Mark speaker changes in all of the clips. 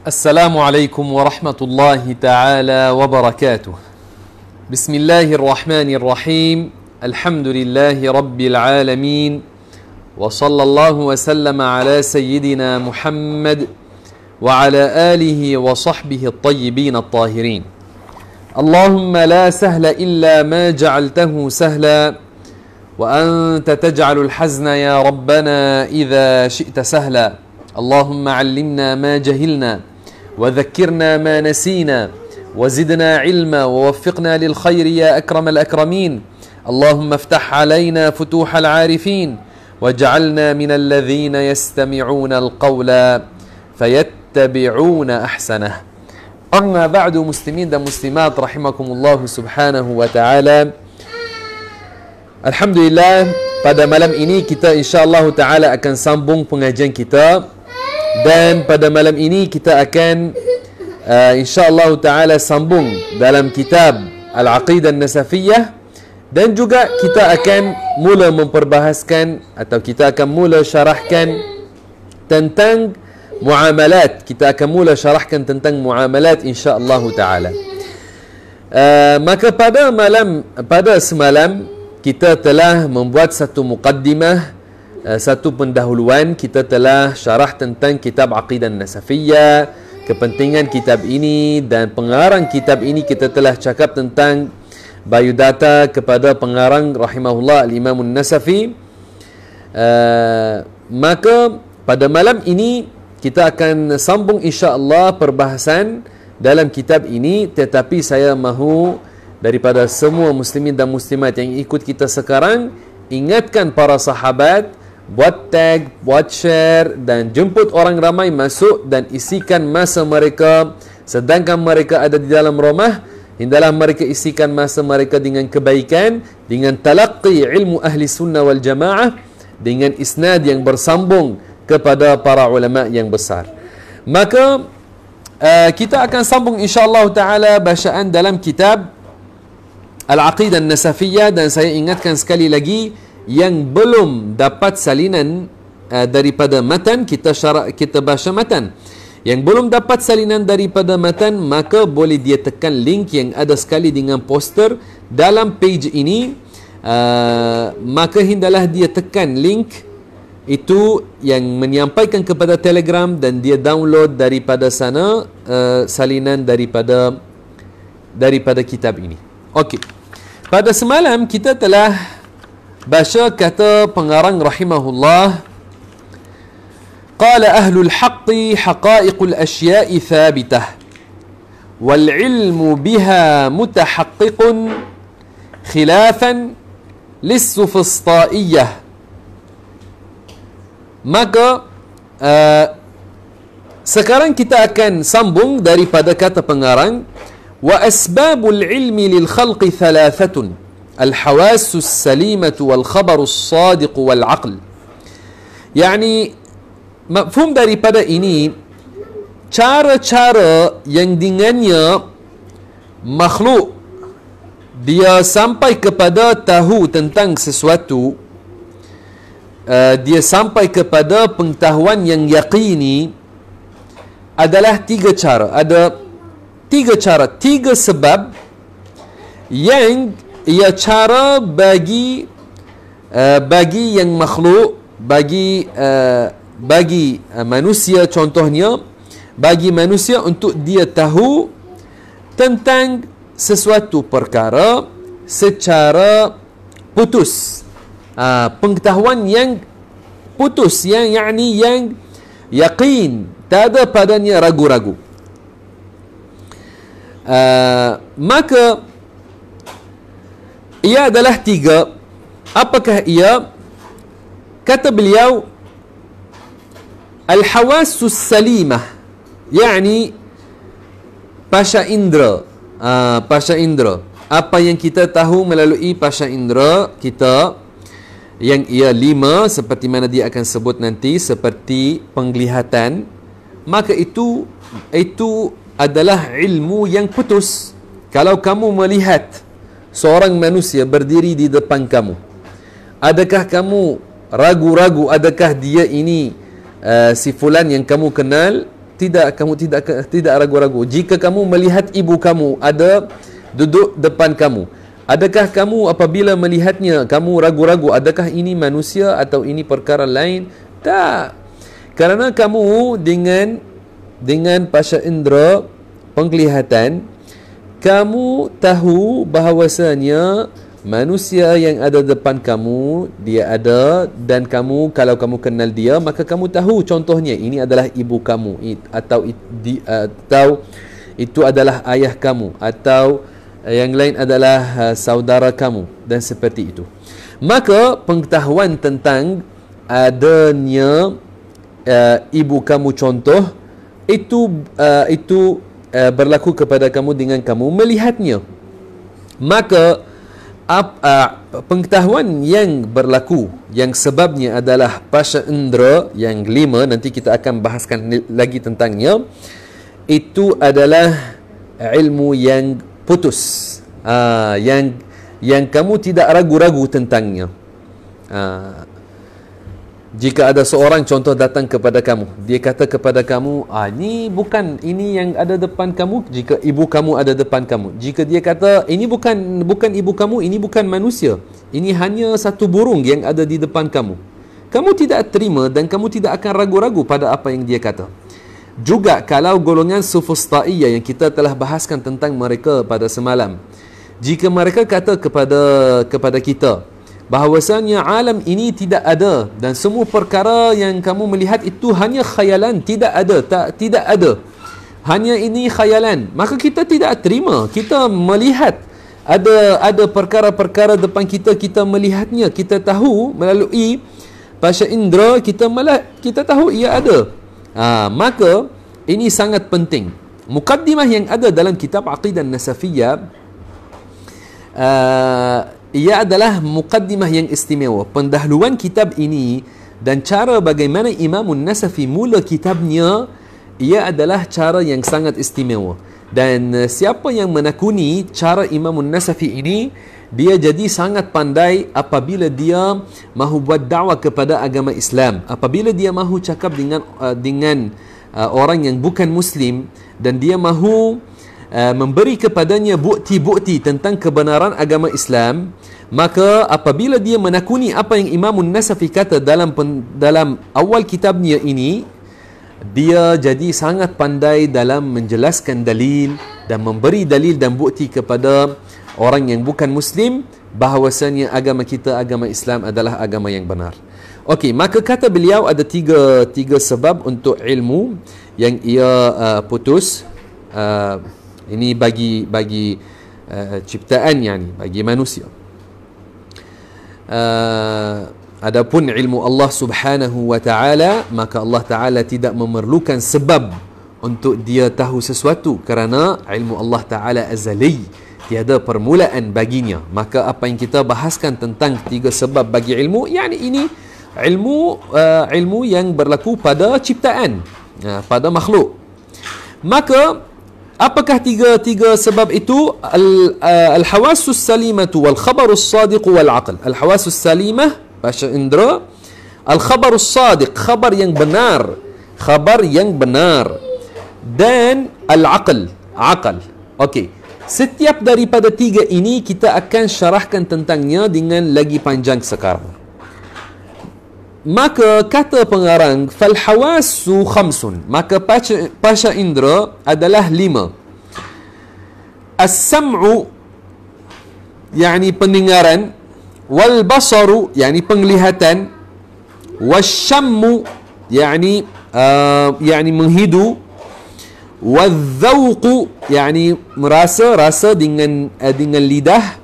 Speaker 1: السلام عليكم ورحمة الله تعالى وبركاته. بسم الله الرحمن الرحيم. الحمد لله رب العالمين، وصلى الله وسلم على سيدنا محمد وعلى آله وصحبه الطيبين الطاهرين. اللهم لا سهل إلا ما جعلته سهلا، وأنت تجعل الحزن يا ربنا إذا شئت سهلا. اللهم علمنا ما جهلنا وذكرنا ما نسينا وزدنا علما ووفقنا للخير يا أكرم الأكرمين. اللهم افتح علينا فتوح العارفين واجعلنا من الذين يستمعون القول فيتبعون أحسنه. أما بعد، مسلمين dan muslimat rahimakumullah subhanahu wa ta'ala. Alhamdulillah, pada malam ini kita insya-Allah ta'ala akan sambung pengajian kita. Dan pada malam ini kita akan insya-Allah ta'ala sambung dalam kitab Al-Aqidah An-Nasafiyah, dan juga kita akan mula memperbahaskan atau kita akan mula syarahkan tentang muamalat. Kita akan mula syarahkan tentang muamalat insya-Allah ta'ala. Maka pada semalam kita telah membuat satu muqaddimah, satu pendahuluan. Kita telah syarah tentang kitab Aqidah Nasafiyah, kepentingan kitab ini dan pengarang kitab ini. Kita telah cakap tentang biodata kepada pengarang rahimahullah Al-Imam An-Nasafi. Maka pada malam ini kita akan sambung insya-Allah perbahasan dalam kitab ini, tetapi saya mahu daripada semua muslimin dan muslimat yang ikut kita sekarang, ingatkan para sahabat, buat tag, buat share dan jemput orang ramai masuk dan isikan masa mereka sedangkan mereka ada di dalam rumah. Hendaklah mereka isikan masa mereka dengan kebaikan, dengan talaqqi ilmu ahli sunnah wal jamaah, dengan isnad yang bersambung kepada para ulama yang besar. Maka kita akan sambung insya-Allah ta'ala bacaan dalam kitab Al-Aqidah An-Nasafiyah. Dan saya ingatkan sekali lagi, yang belum dapat salinan daripada matan, kita baca matan. Yang belum dapat salinan daripada matan, maka boleh dia tekan link yang ada sekali dengan poster dalam page ini. Maka hendaklah dia tekan link itu yang menyampaikan kepada Telegram, dan dia download daripada sana salinan daripada kitab ini. Okey. Pada semalam kita telah baca kata pengarang rahimahullah, qala ahlul haqqi haqa'iqul asya'i thabitah wal ilmu biha mutahaqqiqun khilafan lis-sufistaiyyah. Maka sekarang kita akan sambung daripada kata pengarang, wa asbabul ilmi lil khalqi thalathatun al-hawasus salimatu wal khabarus sadiq wal aql. Yani mafhum daripada ini, cara-cara yang dengannya makhluk dia sampai kepada tahu tentang sesuatu, dia sampai kepada pengetahuan yang yaqini, adalah tiga cara. Ada tiga cara, tiga sebab yang ia cara bagi yang makhluk, bagi manusia, contohnya bagi manusia untuk dia tahu tentang sesuatu perkara secara putus. Pengetahuan yang putus, yang yakin, tak ada padanya ragu-ragu. Maka ia adalah tiga. Apakah ia? Kata beliau, al-hawasus salimah, yakni pasha indra. Pasha indra, apa yang kita tahu melalui pasha indra kita, yang ia 5, seperti mana dia akan sebut nanti, seperti penglihatan. Maka itu adalah ilmu yang putus. Kalau kamu melihat seorang manusia berdiri di depan kamu, adakah kamu ragu-ragu adakah dia ini si fulan yang kamu kenal? tidak ragu-ragu. Jika kamu melihat ibu kamu ada duduk depan kamu, adakah kamu apabila melihatnya kamu ragu-ragu adakah ini manusia atau ini perkara lain? Tak. Kerana kamu dengan pasca indera penglihatan, kamu tahu bahawasanya manusia yang ada depan kamu dia ada, dan kamu kalau kamu kenal dia maka kamu tahu contohnya ini adalah ibu kamu, atau itu adalah ayah kamu, atau yang lain adalah saudara kamu, dan seperti itu. Maka pengetahuan tentang adanya ibu kamu contoh itu berlaku kepada kamu dengan kamu melihatnya. Maka pengetahuan yang berlaku yang sebabnya adalah pasca indera yang 5, nanti kita akan bahaskan lagi tentangnya, itu adalah ilmu yang putus, yang kamu tidak ragu-ragu tentangnya. Jika ada seorang contoh datang kepada kamu, dia kata kepada kamu, ini yang ada depan kamu, jika ibu kamu ada depan kamu. Jika dia kata ini bukan ibu kamu, ini bukan manusia, ini hanya satu burung yang ada di depan kamu, kamu tidak terima dan kamu tidak akan ragu-ragu pada apa yang dia kata. Juga kalau golongan Sufusta'iyah yang kita telah bahaskan tentang mereka pada semalam, jika mereka kata kepada kita bahawasanya alam ini tidak ada dan semua perkara yang kamu melihat itu hanya khayalan, tidak ada, hanya ini khayalan, maka kita tidak terima. Kita melihat ada perkara-perkara depan kita, kita melihatnya, kita tahu melalui pasca indera kita tahu ia ada. Maka ini sangat penting. Mukaddimah yang ada dalam kitab Aqidah Nasafiyah, ia adalah mukaddimah yang istimewa, pendahuluan kitab ini, dan cara bagaimana Imam Nasafi mula kitabnya, ia adalah cara yang sangat istimewa. Dan siapa yang menakuni cara Imam Nasafi ini, dia jadi sangat pandai apabila dia mahu buat dakwah kepada agama Islam, apabila dia mahu cakap dengan orang yang bukan Muslim, dan dia mahu memberi kepadanya bukti-bukti tentang kebenaran agama Islam. Maka apabila dia menakuni apa yang Imam Nasafi kata dalam awal kitabnya ini, dia jadi sangat pandai dalam menjelaskan dalil dan memberi dalil dan bukti kepada orang yang bukan Muslim bahawasanya agama kita, agama Islam adalah agama yang benar. Okey, maka kata beliau ada tiga sebab untuk ilmu yang ia putus. Ini bagi ciptaan, yani bagi manusia. Adapun ilmu Allah Subhanahu wa taala, maka Allah taala tidak memerlukan sebab untuk dia tahu sesuatu, kerana ilmu Allah taala azali, tiada permulaan baginya. Maka apa yang kita bahaskan tentang tiga sebab bagi ilmu, yani ini ilmu yang berlaku pada ciptaan, pada makhluk. Maka apakah tiga sebab itu? Al-hawasus salimatu wal khabarus sadiq wal aql. Al-hawasus salimah pasca indera, al-khabarus sadiq khabar yang benar, dan al-aql, aqal. Okey, setiap daripada tiga ini kita akan syarahkan tentangnya dengan lagi panjang sekarang. Maka kata pengarang, fal hawasu khamsun, maka pasca indera adalah 5. As-sam'u, yani pendengaran, wal basaru, yani penglihatan, wasyammu, yani menghidu, wadzauqu, yani rasa dengan lidah,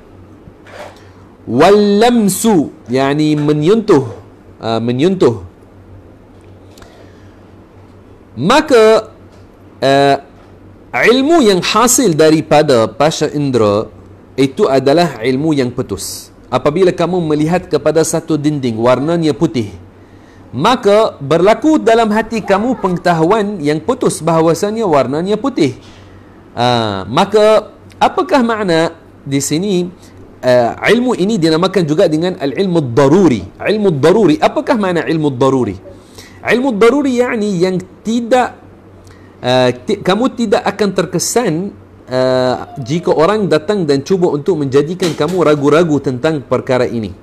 Speaker 1: wal lamsu, yani menyentuh. Maka ilmu yang hasil daripada pasca indera itu adalah ilmu yang putus. Apabila kamu melihat kepada satu dinding warnanya putih, maka berlaku dalam hati kamu pengetahuan yang putus bahawasanya warnanya putih. Maka apakah makna di sini? Ilmu ini dinamakan juga dengan al-ilmu ad-daruri. Ilmu ad-daruri, apakah makna ilmu ad-daruri? Ilmu ad-daruri yani yang tidak kamu tidak akan terkesan jika orang datang dan cuba untuk menjadikan kamu ragu-ragu tentang perkara ini.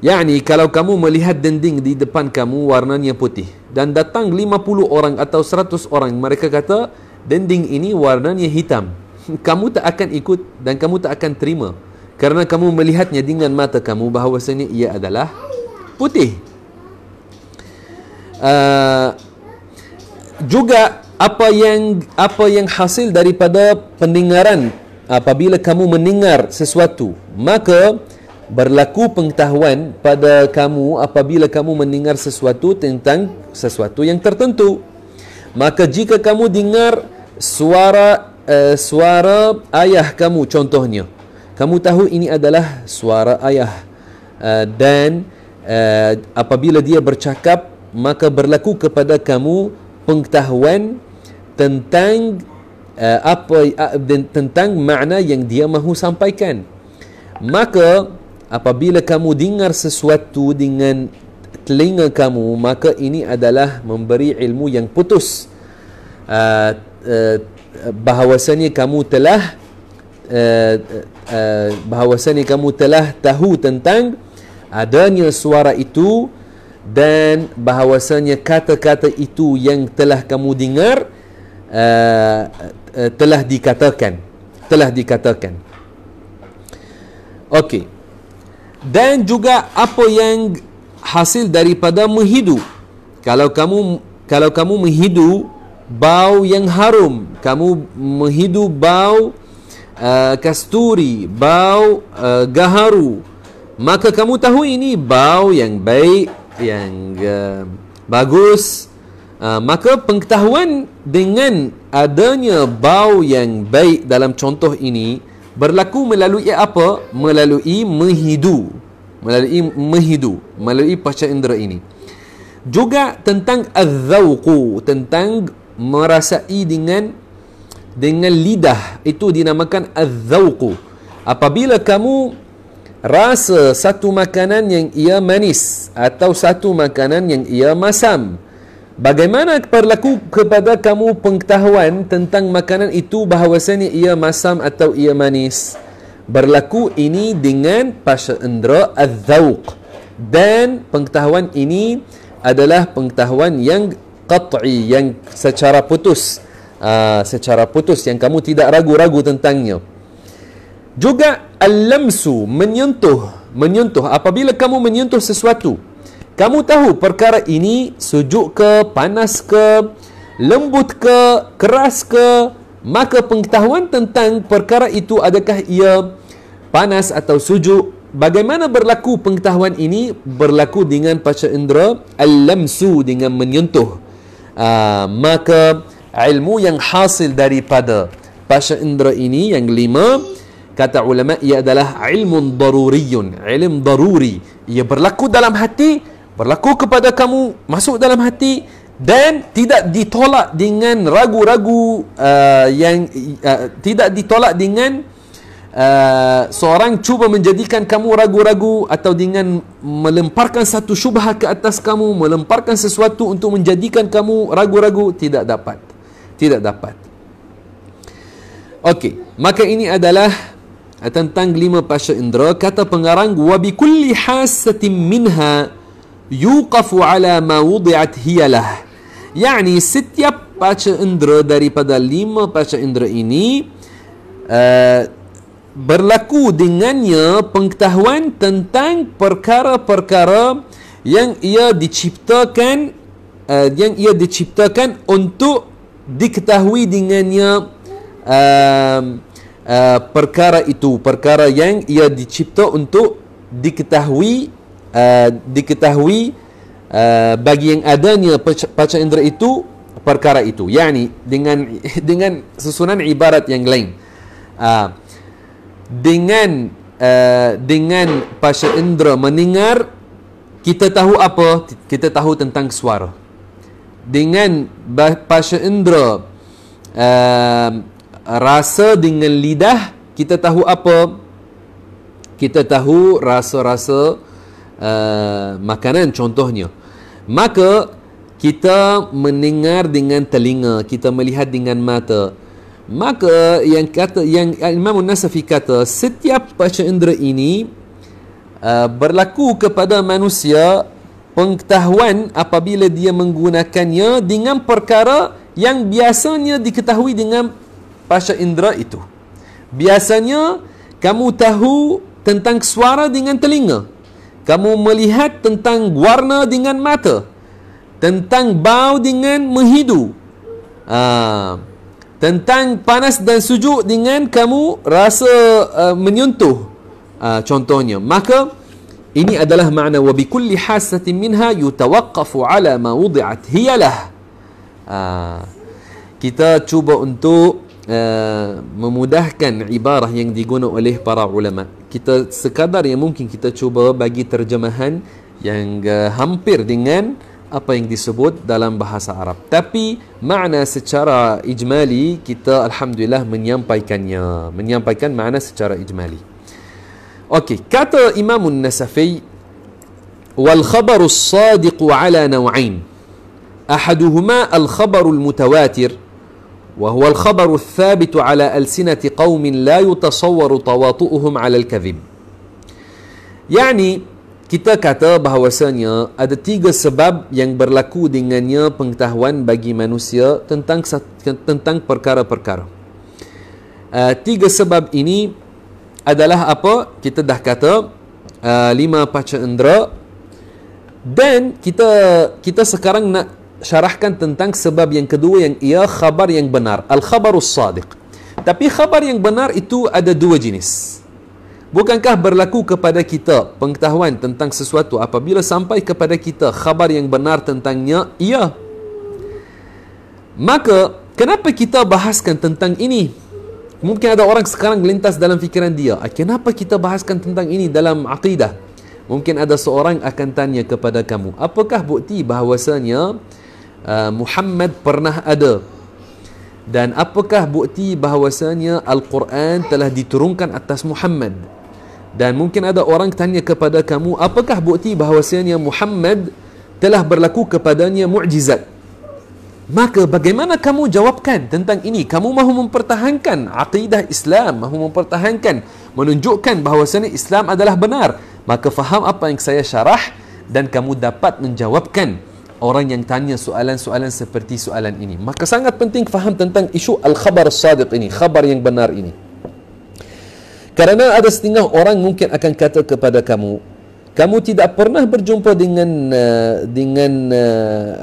Speaker 1: Yani kalau kamu melihat dinding di depan kamu warnanya putih dan datang 50 orang atau 100 orang, mereka kata dinding ini warnanya hitam, kamu tak akan ikut dan kamu tak akan terima kerana kamu melihatnya dengan mata kamu bahawasanya ia adalah putih. Juga apa yang hasil daripada pendengaran, apabila kamu mendengar sesuatu, maka berlaku pengetahuan pada kamu apabila kamu mendengar sesuatu tentang sesuatu yang tertentu. Maka jika kamu dengar suara ayah kamu contohnya, kamu tahu ini adalah suara ayah, dan apabila dia bercakap, maka berlaku kepada kamu pengetahuan tentang tentang makna yang dia mahu sampaikan. Maka apabila kamu dengar sesuatu dengan telinga kamu, maka ini adalah memberi ilmu yang putus, bahawasanya kamu telah tahu tentang adanya suara itu, dan bahawasanya kata-kata itu yang telah kamu dengar telah dikatakan. Okey. Dan juga apa yang hasil daripada menghidu. Kalau kamu menghidu bau yang harum, kamu menghidu bau kasturi, bau gaharu, maka kamu tahu ini bau yang baik, yang bagus. Maka pengetahuan dengan adanya bau yang baik dalam contoh ini berlaku melalui apa? Melalui menghidu, melalui panca indera ini. Juga tentang az-zawqu, tentang merasai dengan lidah, itu dinamakan az-zawqu. Apabila kamu rasa satu makanan yang ia manis atau satu makanan yang ia masam, bagaimana berlaku kepada kamu pengetahuan tentang makanan itu bahawasanya ia masam atau ia manis? Berlaku ini dengan panca indera az-zawq, dan pengetahuan ini adalah pengetahuan yang qat'i, yang secara putus, yang kamu tidak ragu-ragu tentangnya. Juga al-lamsu, menyentuh. Apabila kamu menyentuh sesuatu, kamu tahu perkara ini sejuk ke, panas ke, lembut ke, keras ke, maka pengetahuan tentang perkara itu, adakah ia panas atau sejuk, bagaimana berlaku pengetahuan ini? Berlaku dengan panca indera al-lamsu, dengan menyentuh. Maka ilmu yang hasil daripada panca indera ini yang 5, kata ulama, ia adalah ilmu daruriyun, ilmu daruri. Ia berlaku dalam hati, berlaku kepada kamu, masuk dalam hati, dan tidak ditolak dengan ragu-ragu, tidak ditolak dengan seorang cuba menjadikan kamu ragu-ragu, atau dengan melemparkan satu syubhah ke atas kamu, melemparkan sesuatu untuk menjadikan kamu ragu-ragu. Tidak dapat. Okey, maka ini adalah tentang 5 panca indera. Kata pengarang, wa bi kulli hasatin minha yuqafu ala ma wudi'at hiyalah. Yani setiap panca indera daripada 5 panca indera ini berlaku dengannya pengetahuan tentang perkara-perkara yang ia diciptakan, untuk diketahui dengannya perkara itu, perkara yang ia dicipta untuk diketahui bagi yang adanya panca indera itu, perkara itu. Yani dengan susunan ibarat yang lain, dengan panca indera mendengar, kita tahu apa? Kita tahu tentang suara. Dengan panca indera rasa, dengan lidah, kita tahu apa? Kita tahu rasa-rasa makanan contohnya. Maka kita mendengar dengan telinga, kita melihat dengan mata. Maka yang Imam An-Nasafi kata, setiap panca indera ini berlaku kepada manusia pengetahuan apabila dia menggunakannya dengan perkara yang biasanya diketahui dengan panca indera itu. Biasanya kamu tahu tentang suara dengan telinga, kamu melihat tentang warna dengan mata, tentang bau dengan menghidu, tentang panas dan sejuk dengan kamu rasa menyentuh, contohnya. Maka ini adalah makna wa bi kulli hasatin minha yutawaqqafu ala ma wudi'at hiyalah. Kita cuba untuk memudahkan ibarah yang digunakan oleh para ulama. Kita sekadar yang mungkin kita cuba bagi terjemahan yang hampir dengan apa yang disebut dalam bahasa Arab. Tapi makna secara ijmali kita alhamdulillah menyampaikan makna secara ijmali. Okey, kata Imam An-Nasafi, wal khabaru as-sadiq ala naw'ain. Ahaduhuma al-khabaru al-mutawatir وهو الخبر الثابت على ألسنة قوم لا يتصور تواطؤهم على الكذب. Yani kita kata bahawasanya ada 3 sebab yang berlaku dengannya pengetahuan bagi manusia tentang perkara-perkara. 3 sebab ini adalah apa? Kita dah kata 5 panca indera, dan kita sekarang nak syarahkan tentang sebab yang kedua, yang ia khabar yang benar, al-khabarus sadiq. Tapi khabar yang benar itu ada 2 jenis. Bukankah berlaku kepada kita pengetahuan tentang sesuatu apabila sampai kepada kita khabar yang benar tentangnya? Ya. Maka kenapa kita bahaskan tentang ini? Mungkin ada orang sekarang melintas dalam fikiran dia, kenapa kita bahaskan tentang ini dalam aqidah? Mungkin ada seorang akan tanya kepada kamu, apakah bukti bahawasanya Muhammad pernah ada, dan apakah bukti bahawasanya Al-Quran telah diturunkan atas Muhammad? Dan mungkin ada orang tanya kepada kamu, apakah bukti bahawasanya Muhammad telah berlaku kepadanya mukjizat? Maka bagaimana kamu jawabkan tentang ini? Kamu mahu mempertahankan akidah Islam, mahu mempertahankan, menunjukkan bahawasanya Islam adalah benar. Maka faham apa yang saya syarah, dan kamu dapat menjawabkan orang yang tanya soalan-soalan seperti soalan ini. Maka sangat penting faham tentang isu al-khabar as-sadiq ini, khabar yang benar ini. Kerana ada setengah orang mungkin akan kata kepada kamu, kamu tidak pernah berjumpa dengan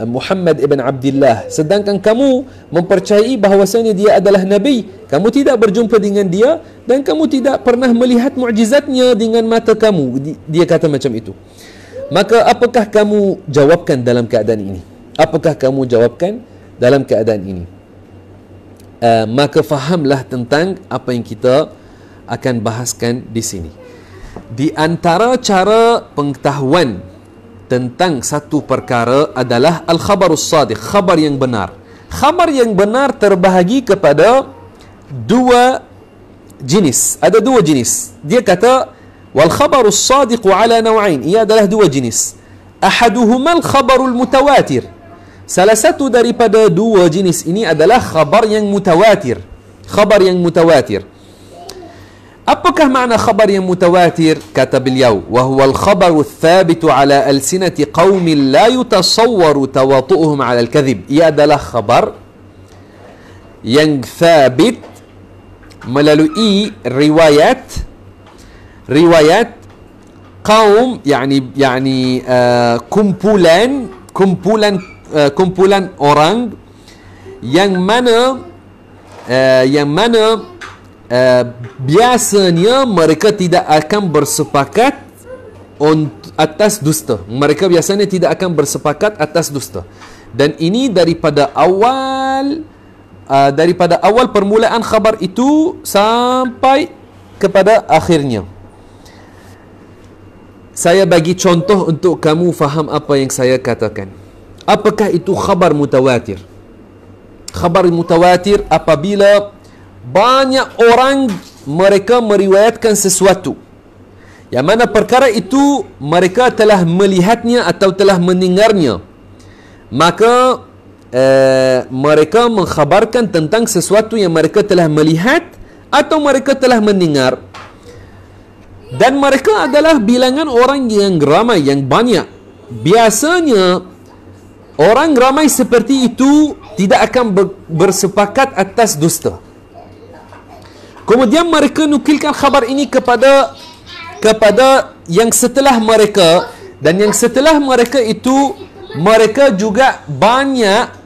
Speaker 1: Muhammad ibn Abdullah, sedangkan kamu mempercayai bahawasanya dia adalah Nabi. Kamu tidak berjumpa dengan dia, dan kamu tidak pernah melihat mukjizatnya dengan mata kamu. Dia kata macam itu. Maka apakah kamu jawabkan dalam keadaan ini? Apakah kamu jawabkan dalam keadaan ini? Maka fahamlah tentang apa yang kita akan bahaskan di sini. Di antara cara pengetahuan tentang satu perkara adalah al-khabarus sadiq, khabar yang benar. Khabar yang benar terbahagi kepada 2 jenis. Ada 2 jenis. Dia kata wal khabarus sadiq ala naw'ain. Ia adalah 2 jenis. Ahaduhuma al-khabarul mutawatir. Salah satu daripada 2 jenis ini adalah khabar yang mutawatir. Khabar yang mutawatir. Apakah makna khabar yang mutawatir? Kata beliau, wa huwa al-khabaru ats-tsabitu ala alsinati qaumin la yutasawwaru tawatu'uhum ala al-kadhib. Ia adalah khabar yang thabit melalui riwayat kaum, yani kumpulan orang yang mana biasanya mereka tidak akan bersepakat atas dusta. Mereka biasanya tidak akan bersepakat atas dusta. Dan ini daripada awal permulaan khabar itu sampai kepada akhirnya. Saya bagi contoh untuk kamu faham apa yang saya katakan. Apakah itu khabar mutawatir? Khabar mutawatir apabila banyak orang mereka meriwayatkan sesuatu yang mana perkara itu mereka telah melihatnya atau telah mendengarnya maka mereka mengkhabarkan tentang sesuatu yang mereka telah melihat atau mereka telah mendengar, dan mereka adalah bilangan orang yang ramai, yang banyak. Biasanya orang ramai seperti itu tidak akan bersepakat atas dusta. Kemudian mereka nukilkan khabar ini kepada yang setelah mereka, dan yang setelah mereka itu mereka juga banyak,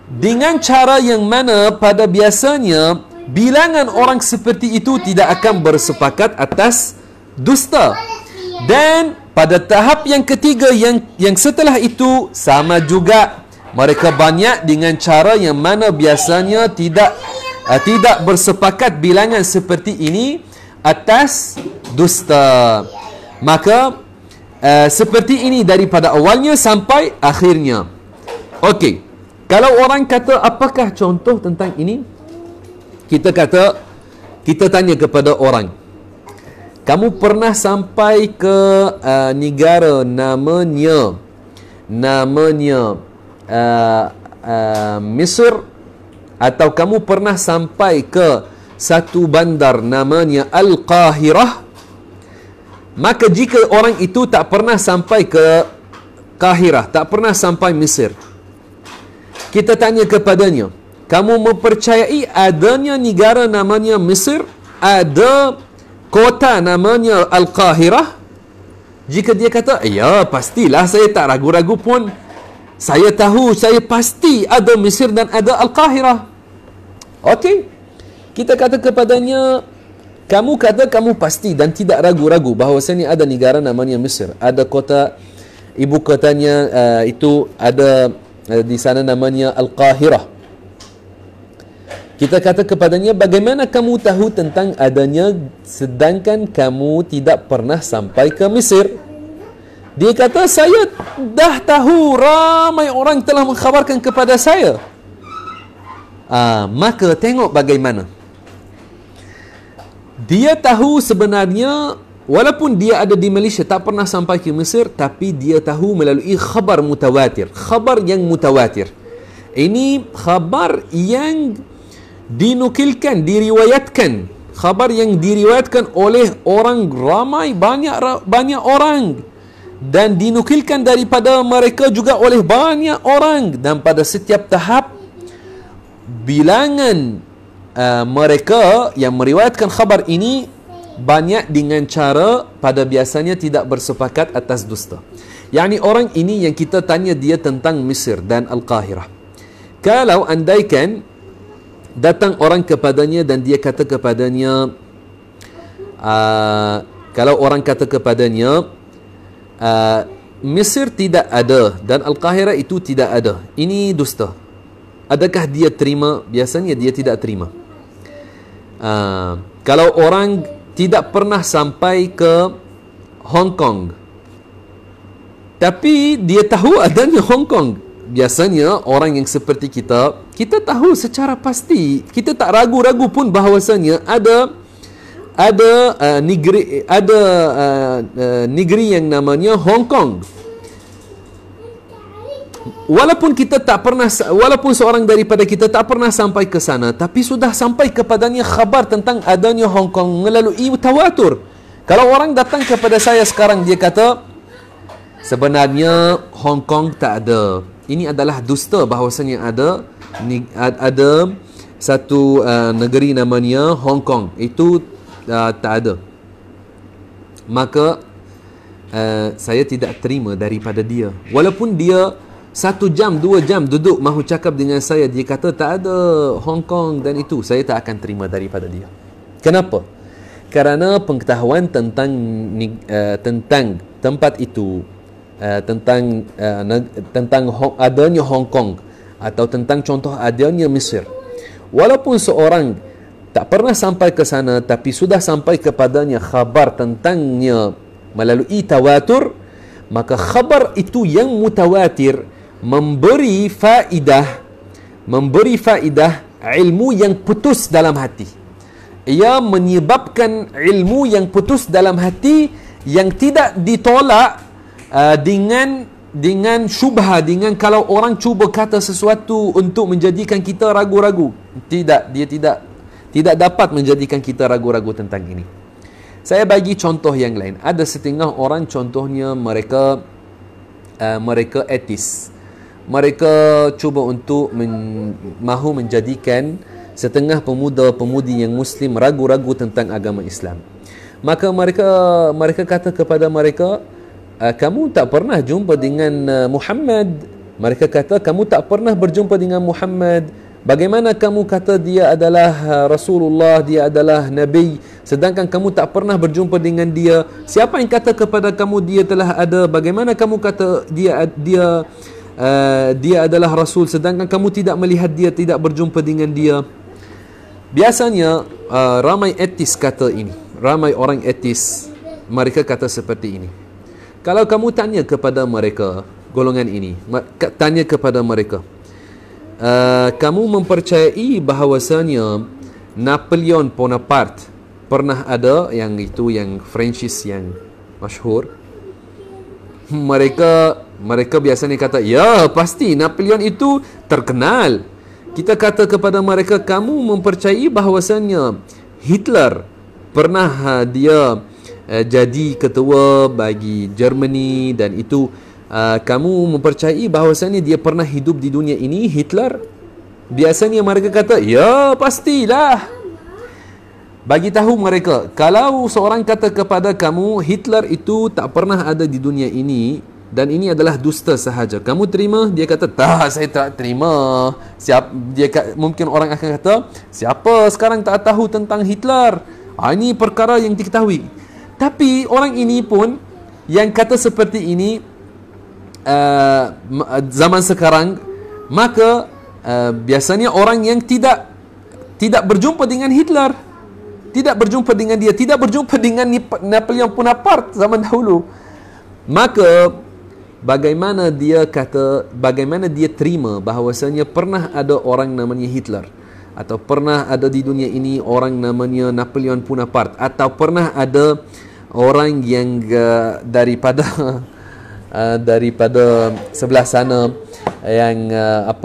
Speaker 1: dengan cara yang mana pada biasanya bilangan orang seperti itu tidak akan bersepakat atas dusta. Dan pada tahap yang ketiga, yang setelah itu, sama juga mereka banyak dengan cara yang mana biasanya tidak bersepakat bilangan seperti ini atas dusta. Maka seperti ini daripada awalnya sampai akhirnya. Okey, kalau orang kata apakah contoh tentang ini, kita tanya kepada orang, kamu pernah sampai ke negara namanya Mesir, atau kamu pernah sampai ke satu bandar namanya Al-Qahirah? Maka jika orang itu tak pernah sampai ke Qahirah, tak pernah sampai Mesir, kita tanya kepadanya, kamu mempercayai adanya negara namanya Mesir, ada kota namanya Al-Qahirah? Jika dia kata, ya pastilah, saya tak ragu-ragu pun, saya tahu, saya pasti ada Mesir dan ada Al-Qahirah. Okey, kita kata kepadanya, kamu kata kamu pasti dan tidak ragu-ragu bahawasanya ada negara namanya Mesir, ada kota, ibu kotanya itu ada di sana namanya Al-Qahirah. Kita kata kepadanya, bagaimana kamu tahu tentang adanya sedangkan kamu tidak pernah sampai ke Mesir? Dia kata, saya dah tahu, ramai orang telah mengkhabarkan kepada saya. Maka tengok bagaimana. Dia tahu sebenarnya, walaupun dia ada di Malaysia, tak pernah sampai ke Mesir, tapi dia tahu melalui khabar mutawatir. Khabar yang mutawatir. Ini khabar yang dinukilkan, diriwayatkan. Khabar yang diriwayatkan oleh orang ramai, banyak orang. Dan dinukilkan daripada mereka juga oleh banyak orang. Dan pada setiap tahap, bilangan mereka yang meriwayatkan khabar ini banyak dengan cara pada biasanya tidak bersepakat atas dusta. Yani orang ini yang kita tanya dia tentang Mesir dan Al-Qahirah. Kalau andaikan datang orang kepadanya dan dia kata kepadanya, kalau orang kata kepadanya, Mesir tidak ada dan Al-Qahirah itu tidak ada, ini dusta, adakah dia terima? Biasanya dia tidak terima. Kalau orang tidak pernah sampai ke Hong Kong, tapi dia tahu adanya Hong Kong, biasanya orang yang seperti kita tahu secara pasti, kita tak ragu-ragu pun bahawasanya ada negeri yang namanya Hong Kong. Walaupun seorang daripada kita tak pernah sampai ke sana, tapi sudah sampai kepadanya khabar tentang adanya Hong Kong melalui tawatur. Kalau orang datang kepada saya sekarang, dia kata, sebenarnya Hong Kong tak ada. Ini adalah dusta bahawasanya ada satu negeri namanya Hong Kong. Itu tak ada. Maka saya tidak terima daripada dia. Walaupun dia 1 jam, 2 jam duduk mahu cakap dengan saya, dia kata tak ada Hong Kong dan itu, saya tak akan terima daripada dia. Kenapa? Kerana pengetahuan tentang tempat itu, tentang adanya Hong Kong atau tentang contoh adanya Mesir, walaupun seorang tak pernah sampai ke sana tapi sudah sampai kepadanya khabar tentangnya melalui tawatur, maka khabar itu yang mutawatir memberi faedah ilmu yang putus dalam hati. Ia menyebabkan ilmu yang putus dalam hati yang tidak ditolak dengan dengan syubha, dengan kalau orang cuba kata sesuatu untuk menjadikan kita ragu-ragu. Tidak, dia tidak dapat menjadikan kita ragu-ragu tentang ini. Saya bagi contoh yang lain. Ada setengah orang, contohnya mereka etis. Mereka cuba untuk mahu menjadikan setengah pemuda-pemudi yang Muslim ragu-ragu tentang agama Islam. Maka mereka kata kepada mereka, kamu tak pernah jumpa dengan Muhammad. Mereka kata, kamu tak pernah berjumpa dengan Muhammad. Bagaimana kamu kata dia adalah Rasulullah, dia adalah Nabi, sedangkan kamu tak pernah berjumpa dengan dia? Siapa yang kata kepada kamu dia telah ada? Bagaimana kamu kata dia adalah Rasul, sedangkan kamu tidak melihat dia, tidak berjumpa dengan dia? Biasanya ramai etis kata ini. Ramai orang etis, mereka kata seperti ini. Kalau kamu tanya kepada mereka, golongan ini, tanya kepada mereka, kamu mempercayai bahawasanya Napoleon Bonaparte pernah ada, yang itu yang Francis yang masyhur? Mereka biasanya kata, ya pasti Napoleon itu terkenal. Kita kata kepada mereka, kamu mempercayai bahawasanya Hitler pernah dia jadi ketua bagi Germany, dan itu kamu mempercayai bahawasanya dia pernah hidup di dunia ini, Hitler? Biasanya mereka kata, ya pastilah. Bagi tahu mereka, kalau seorang kata kepada kamu Hitler itu tak pernah ada di dunia ini dan ini adalah dusta sahaja, kamu terima? Dia kata, tak, saya tak terima. Mungkin orang akan kata, siapa sekarang tak tahu tentang Hitler? Ini perkara yang diketahui. Tapi orang ini pun yang kata seperti ini zaman sekarang, maka biasanya orang yang tidak berjumpa dengan Hitler, tidak berjumpa dengan dia, tidak berjumpa dengan Napoleon Bonaparte zaman dahulu, maka bagaimana dia terima bahawasanya pernah ada orang namanya Hitler, atau pernah ada di dunia ini orang namanya Napoleon Bonaparte, atau pernah ada orang yang daripada sebelah sana yang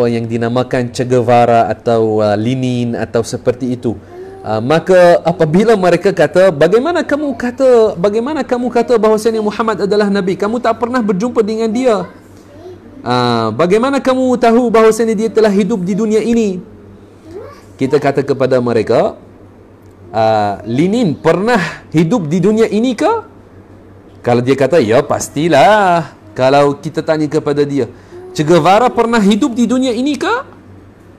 Speaker 1: yang dinamakan Che Guevara atau Lenin atau seperti itu. Maka apabila mereka kata, bagaimana kamu kata bahawasanya Muhammad adalah Nabi? Kamu tak pernah berjumpa dengan dia. Bagaimana kamu tahu bahawasanya dia telah hidup di dunia ini? Kita kata kepada mereka, Lenin pernah hidup di dunia ini ke? Kalau dia kata, ya pastilah. Kalau kita tanya kepada dia, Che Guevara pernah hidup di dunia ini ke?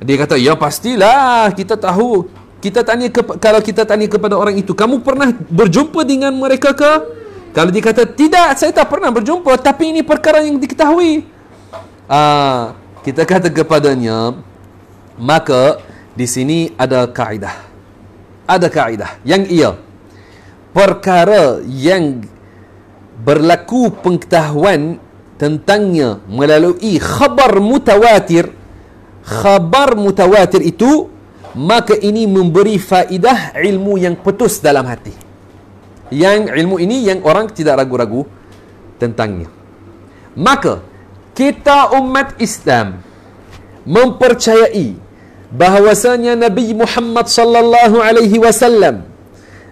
Speaker 1: Dia kata, ya pastilah, kita tahu. Kalau kita tanya kepada orang itu, kamu pernah berjumpa dengan mereka ke? Kalau dia kata, tidak, saya tak pernah berjumpa, tapi ini perkara yang diketahui. Kita kata kepadanya, maka di sini ada kaedah. Ada kaedah yang perkara yang berlaku pengetahuan tentangnya melalui khabar mutawatir itu, maka ini memberi faedah ilmu yang putus dalam hati. Yang ilmu ini yang orang tidak ragu-ragu tentangnya. Maka kita umat Islam mempercayai bahawasanya Nabi Muhammad sallallahu alaihi wasallam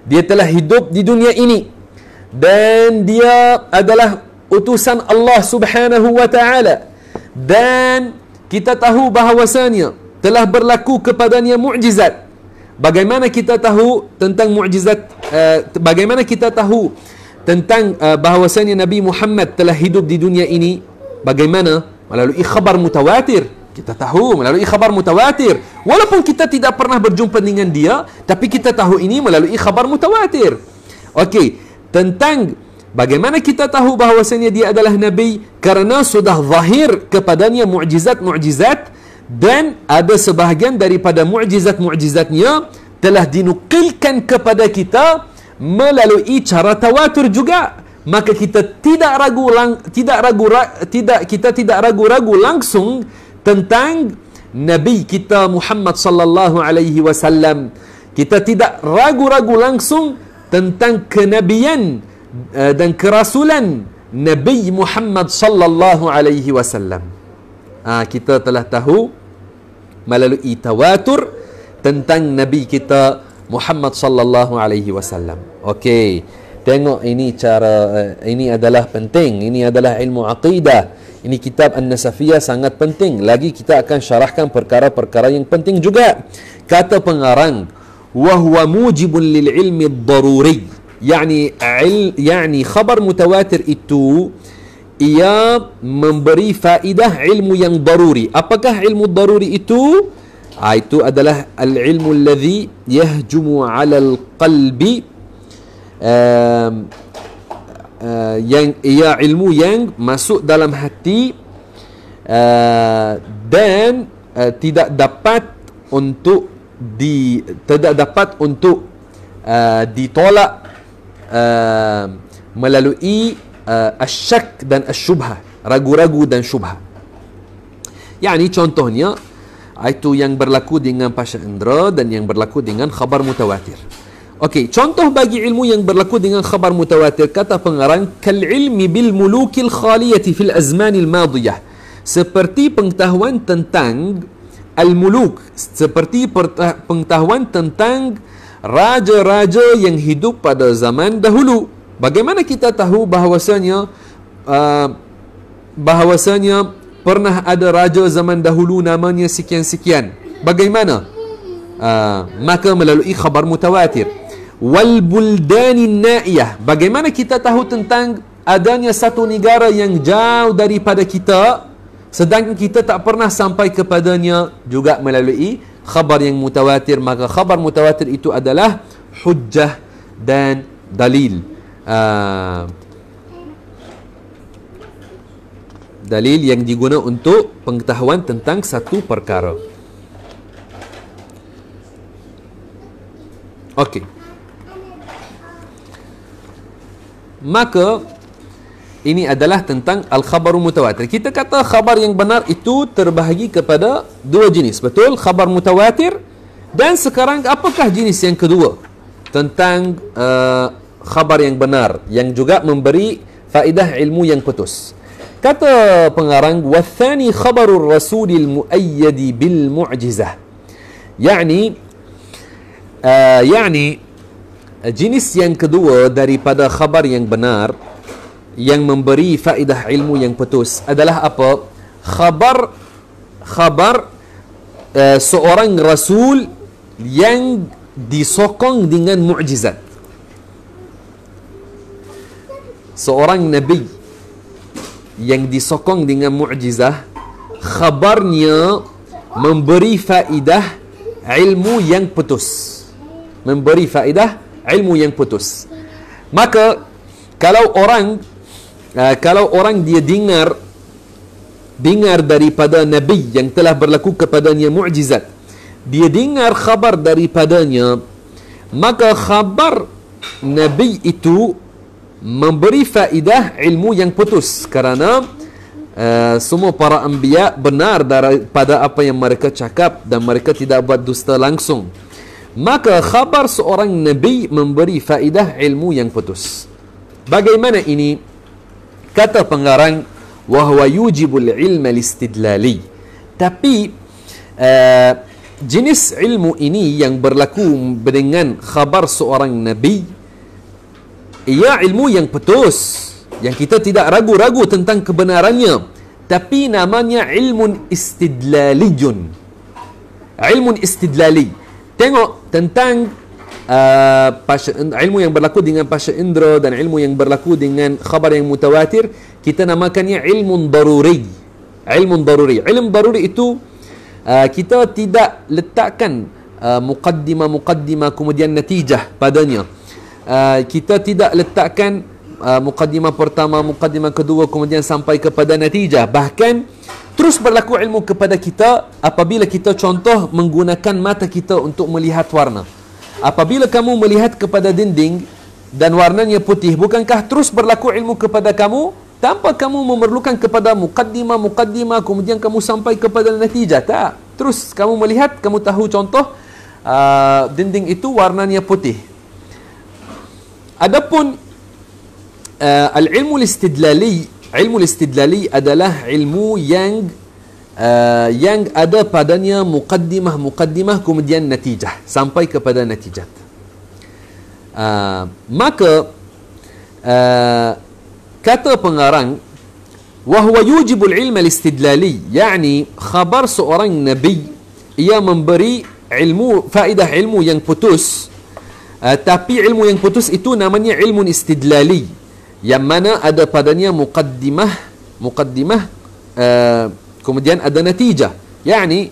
Speaker 1: dia telah hidup di dunia ini dan dia adalah utusan Allah Subhanahu wa taala, dan kita tahu bahawasanya telah berlaku kepadanya mukjizat. Bagaimana kita tahu tentang mukjizat? Bagaimana kita tahu tentang bahawasanya Nabi Muhammad telah hidup di dunia ini? Bagaimana? Melalui khabar mutawatir. Kita tahu melalui khabar mutawatir. Walaupun kita tidak pernah berjumpa dengan dia, tapi kita tahu ini melalui khabar mutawatir. Okey, tentang bagaimana kita tahu bahawasanya dia adalah Nabi? Karena sudah zahir kepadanya mukjizat-mukjizat, dan ada sebahagian daripada mukjizat-mukjizatnya telah dinukilkan kepada kita melalui cara tawatur juga. Maka kita tidak ragu-ragu langsung tentang Nabi kita Muhammad sallallahu alaihi wasallam. Kita tidak ragu-ragu langsung tentang kenabian dan kerasulan Nabi Muhammad sallallahu alaihi wasallam. Kita telah tahu melalui tawatur tentang Nabi kita Muhammad sallallahu alaihi wasallam. Okey. Tengok ini cara, ini adalah penting. Ini adalah ilmu aqidah. Ini kitab An-Nasafiyah sangat penting. Lagi kita akan syarahkan perkara-perkara yang penting juga. Kata pengarang, wa huwa mujibun lil ilmi ad-daruri. Yani khabar mutawatir itu ia memberi faedah ilmu yang daruri. Apakah ilmu daruri itu? Itu adalah al-ilmu alladhi yahjumu 'ala al-qalbi, yang ia ilmu yang masuk dalam hati dan tidak dapat untuk ditolak melalui asyak dan asyubhah, ragu-ragu dan syubhah. Yani contohnya itu yang berlaku dengan pasha indra dan yang berlaku dengan khabar mutawatir. Okey, contoh bagi ilmu yang berlaku dengan khabar mutawatir, kata pengarang, kal ilmi bil mulukil khaliyati fil azmanil madiyah, seperti pengetahuan tentang al-muluk, seperti pengetahuan tentang raja-raja yang hidup pada zaman dahulu. Bagaimana kita tahu bahawasanya pernah ada raja zaman dahulu namanya sekian-sekian? Bagaimana? Maka melalui khabar mutawatir. Wal buldanin naiyah, bagaimana kita tahu tentang adanya satu negara yang jauh daripada kita sedangkan kita tak pernah sampai kepadanya? Juga melalui khabar yang mutawatir. Maka khabar mutawatir itu adalah hujjah dan dalil. Dalil yang diguna untuk pengetahuan tentang satu perkara. Okey. Maka ini adalah tentang al-khabaru mutawatir. Kita kata khabar yang benar itu terbahagi kepada dua jenis. Betul? Khabar mutawatir. Dan sekarang apakah jenis yang kedua? Tentang khabar yang benar, yang juga memberi faedah ilmu yang putus. Kata pengarang, wathani khabarur rasulil muayyadi bil mu'jizah. Yani jenis yang kedua daripada khabar yang benar yang memberi faedah ilmu yang putus adalah apa? Khabar seorang rasul yang disokong dengan mukjizat. Seorang nabi yang disokong dengan mukjizah, khabarnya memberi faedah ilmu yang putus. Memberi faedah ilmu yang putus. Maka kalau orang dia dengar daripada nabi yang telah berlaku kepadanya mukjizat, dia dengar khabar daripadanya, maka khabar nabi itu memberi faedah ilmu yang putus, kerana semua para anbiya benar daripada apa yang mereka cakap dan mereka tidak buat dusta langsung. Maka khabar seorang nabi memberi faedah ilmu yang putus. Bagaimana ini? Kata pengarang, wa huwa yujibul ilma listidlali. Tapi jenis ilmu ini yang berlaku dengan khabar seorang nabi, ia ilmu yang putus, yang kita tidak ragu-ragu tentang kebenarannya, tapi namanya ilmun istidlaliyun. Ilmun istidlali. Tengok tentang ilmu yang berlaku dengan pasha indra dan ilmu yang berlaku dengan khabar yang mutawatir, kita namakannya ilmun daruri. Ilmun daruri. Ilmu daruri itu kita tidak letakkan muqaddimah kemudian natijah padanya. Kita tidak letakkan muqaddimah pertama, muqaddimah kedua, kemudian sampai kepada natijah. Bahkan terus berlaku ilmu kepada kita apabila kita contoh menggunakan mata kita untuk melihat warna. Apabila kamu melihat kepada dinding dan warnanya putih, bukankah terus berlaku ilmu kepada kamu tanpa kamu memerlukan kepada muqaddimah kemudian kamu sampai kepada natijah? Tak. Terus kamu melihat, kamu tahu contoh dinding itu warnanya putih. Adapun al-ilmu al-istidlali, ilmu al-istidlali adalah ilmu yang ada padanya muqaddimah kemudian natijah sampai kepada natijat. Maka kata pengarang wahwa yujibul ilm al-istidlali, yakni khabar seorang nabi ia memberi ilmu, faedah ilmu yang putus, tapi ilmu yang putus itu namanya ilmu istidlali, yang mana ada padanya muqaddimah kemudian ada natijah. Yakni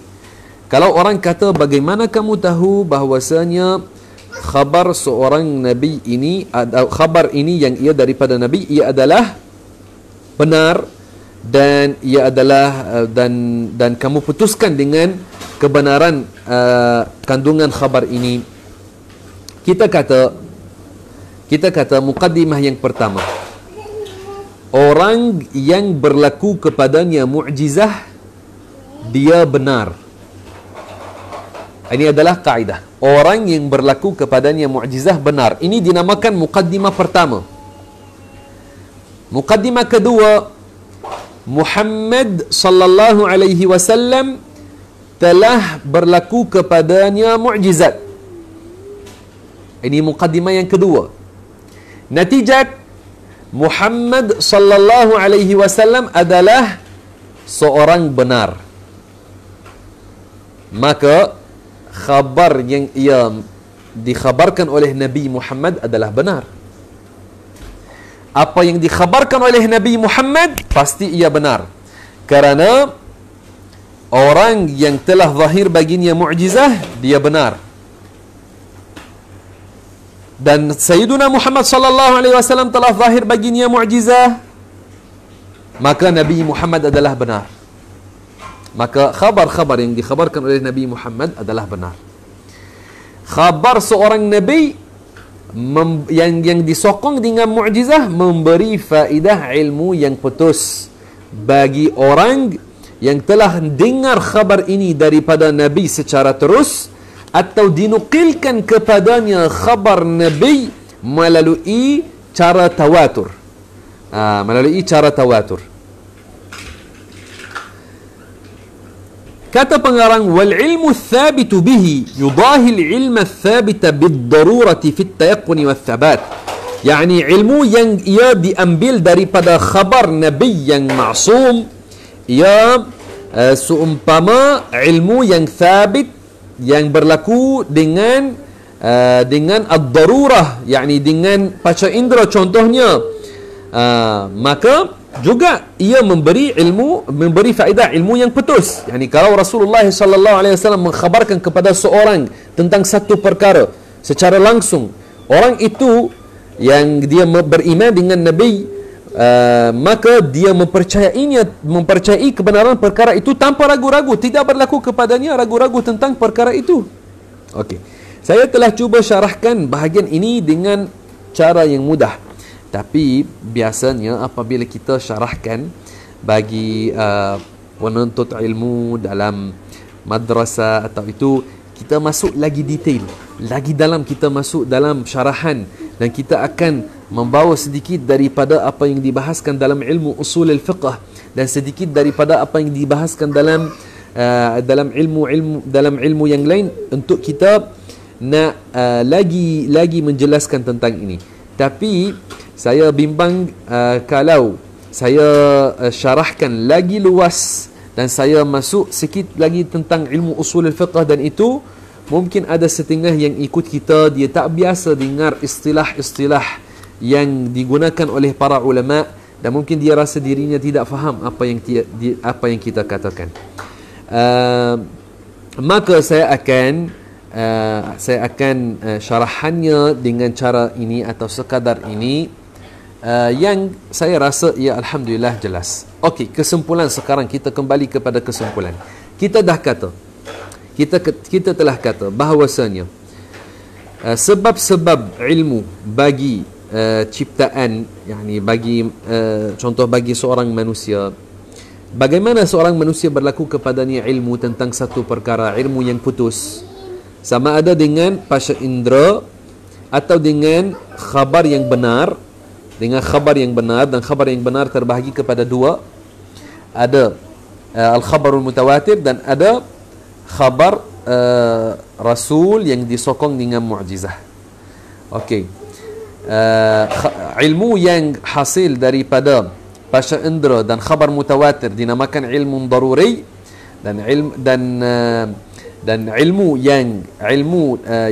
Speaker 1: kalau orang kata bagaimana kamu tahu bahwasanya khabar seorang nabi ini, khabar ini yang ia daripada nabi, ia adalah benar dan ia adalah dan kamu putuskan dengan kebenaran kandungan khabar ini. Kita kata muqaddimah yang pertama, orang yang berlaku kepadanya mu'jizah dia benar. Ini adalah kaedah. Orang yang berlaku kepadanya mu'jizah benar. Ini dinamakan muqaddimah pertama. Muqaddimah kedua, Muhammad sallallahu alaihi wasallam telah berlaku kepadanya mu'jizat. Ini muqaddimah yang kedua. Natijat, Muhammad sallallahu alaihi wasallam adalah seorang benar. Maka khabar yang ia dikhabarkan oleh Nabi Muhammad adalah benar. Apa yang dikhabarkan oleh Nabi Muhammad pasti ia benar, kerana orang yang telah zahir baginya mu'jizah dia benar. Dan Sayyiduna Muhammad sallallahu alaihi wasallam telah zahir baginya mu'jizah, maka Nabi Muhammad adalah benar. Maka khabar-khabar yang dikhabarkan oleh Nabi Muhammad adalah benar. Khabar seorang Nabi yang disokong dengan mu'jizah memberi faedah ilmu yang putus bagi orang yang telah dengar khabar ini daripada Nabi secara terus atau dinukilkan kepadanya khabar Nabi melalui cara tawatur. Kata pengarang, wal ilmu thabitu bihi yudahi al-ilma thabita bid-darurati fi at-tayaqqun wa thabat. Yani ilmu yang ia diambil daripada khabar Nabi yang ma'sum, ia seumpama ilmu yang thabit, yang berlaku dengan ad-darurah, yakni dengan panca indera contohnya. Maka juga ia memberi faedah ilmu yang putus. Yani kalau Rasulullah sallallahu alaihi wasallam mengkhabarkan kepada seorang tentang satu perkara secara langsung, orang itu yang dia beriman dengan Nabi, maka dia mempercayai kebenaran perkara itu tanpa ragu-ragu, tidak berlaku kepadanya ragu-ragu tentang perkara itu. Okey. Saya telah cuba syarahkan bahagian ini dengan cara yang mudah. Tapi biasanya apabila kita syarahkan bagi penuntut ilmu dalam madrasah atau itu, kita masuk lagi detail, lagi dalam, kita masuk dalam syarahan, dan kita akan membawa sedikit daripada apa yang dibahaskan dalam ilmu usul al-fiqh dan sedikit daripada apa yang dibahaskan dalam ilmu yang lain untuk kita nak lagi menjelaskan tentang ini. Tapi saya bimbang kalau saya syarahkan lagi luas dan saya masuk sikit lagi tentang ilmu usul al-fiqh, dan itu mungkin ada setengah yang ikut kita, dia tak biasa dengar istilah-istilah yang digunakan oleh para ulama, dan mungkin dia rasa dirinya tidak faham apa yang kita katakan. Maka saya akan syarahannya dengan cara ini atau sekadar ini, yang saya rasa ia alhamdulillah jelas. Okey, kesimpulan sekarang, kita kembali kepada kesimpulan. Kita telah kata bahawasanya sebab-sebab ilmu bagi ciptaan, yakni bagi contoh bagi seorang manusia, bagaimana seorang manusia berlaku kepadanya ilmu tentang satu perkara, ilmu yang putus, sama ada dengan pasca indera atau dengan khabar yang benar. dengan khabar yang benar, dan khabar yang benar terbahagi kepada dua. Ada al-khabarul mutawatir dan ada khabar rasul yang disokong dengan mu'jizah. Okey. Ilmu yang hasil daripada pasca indera dan khabar mutawatir dinamakan ilmu daruri, dan ilmu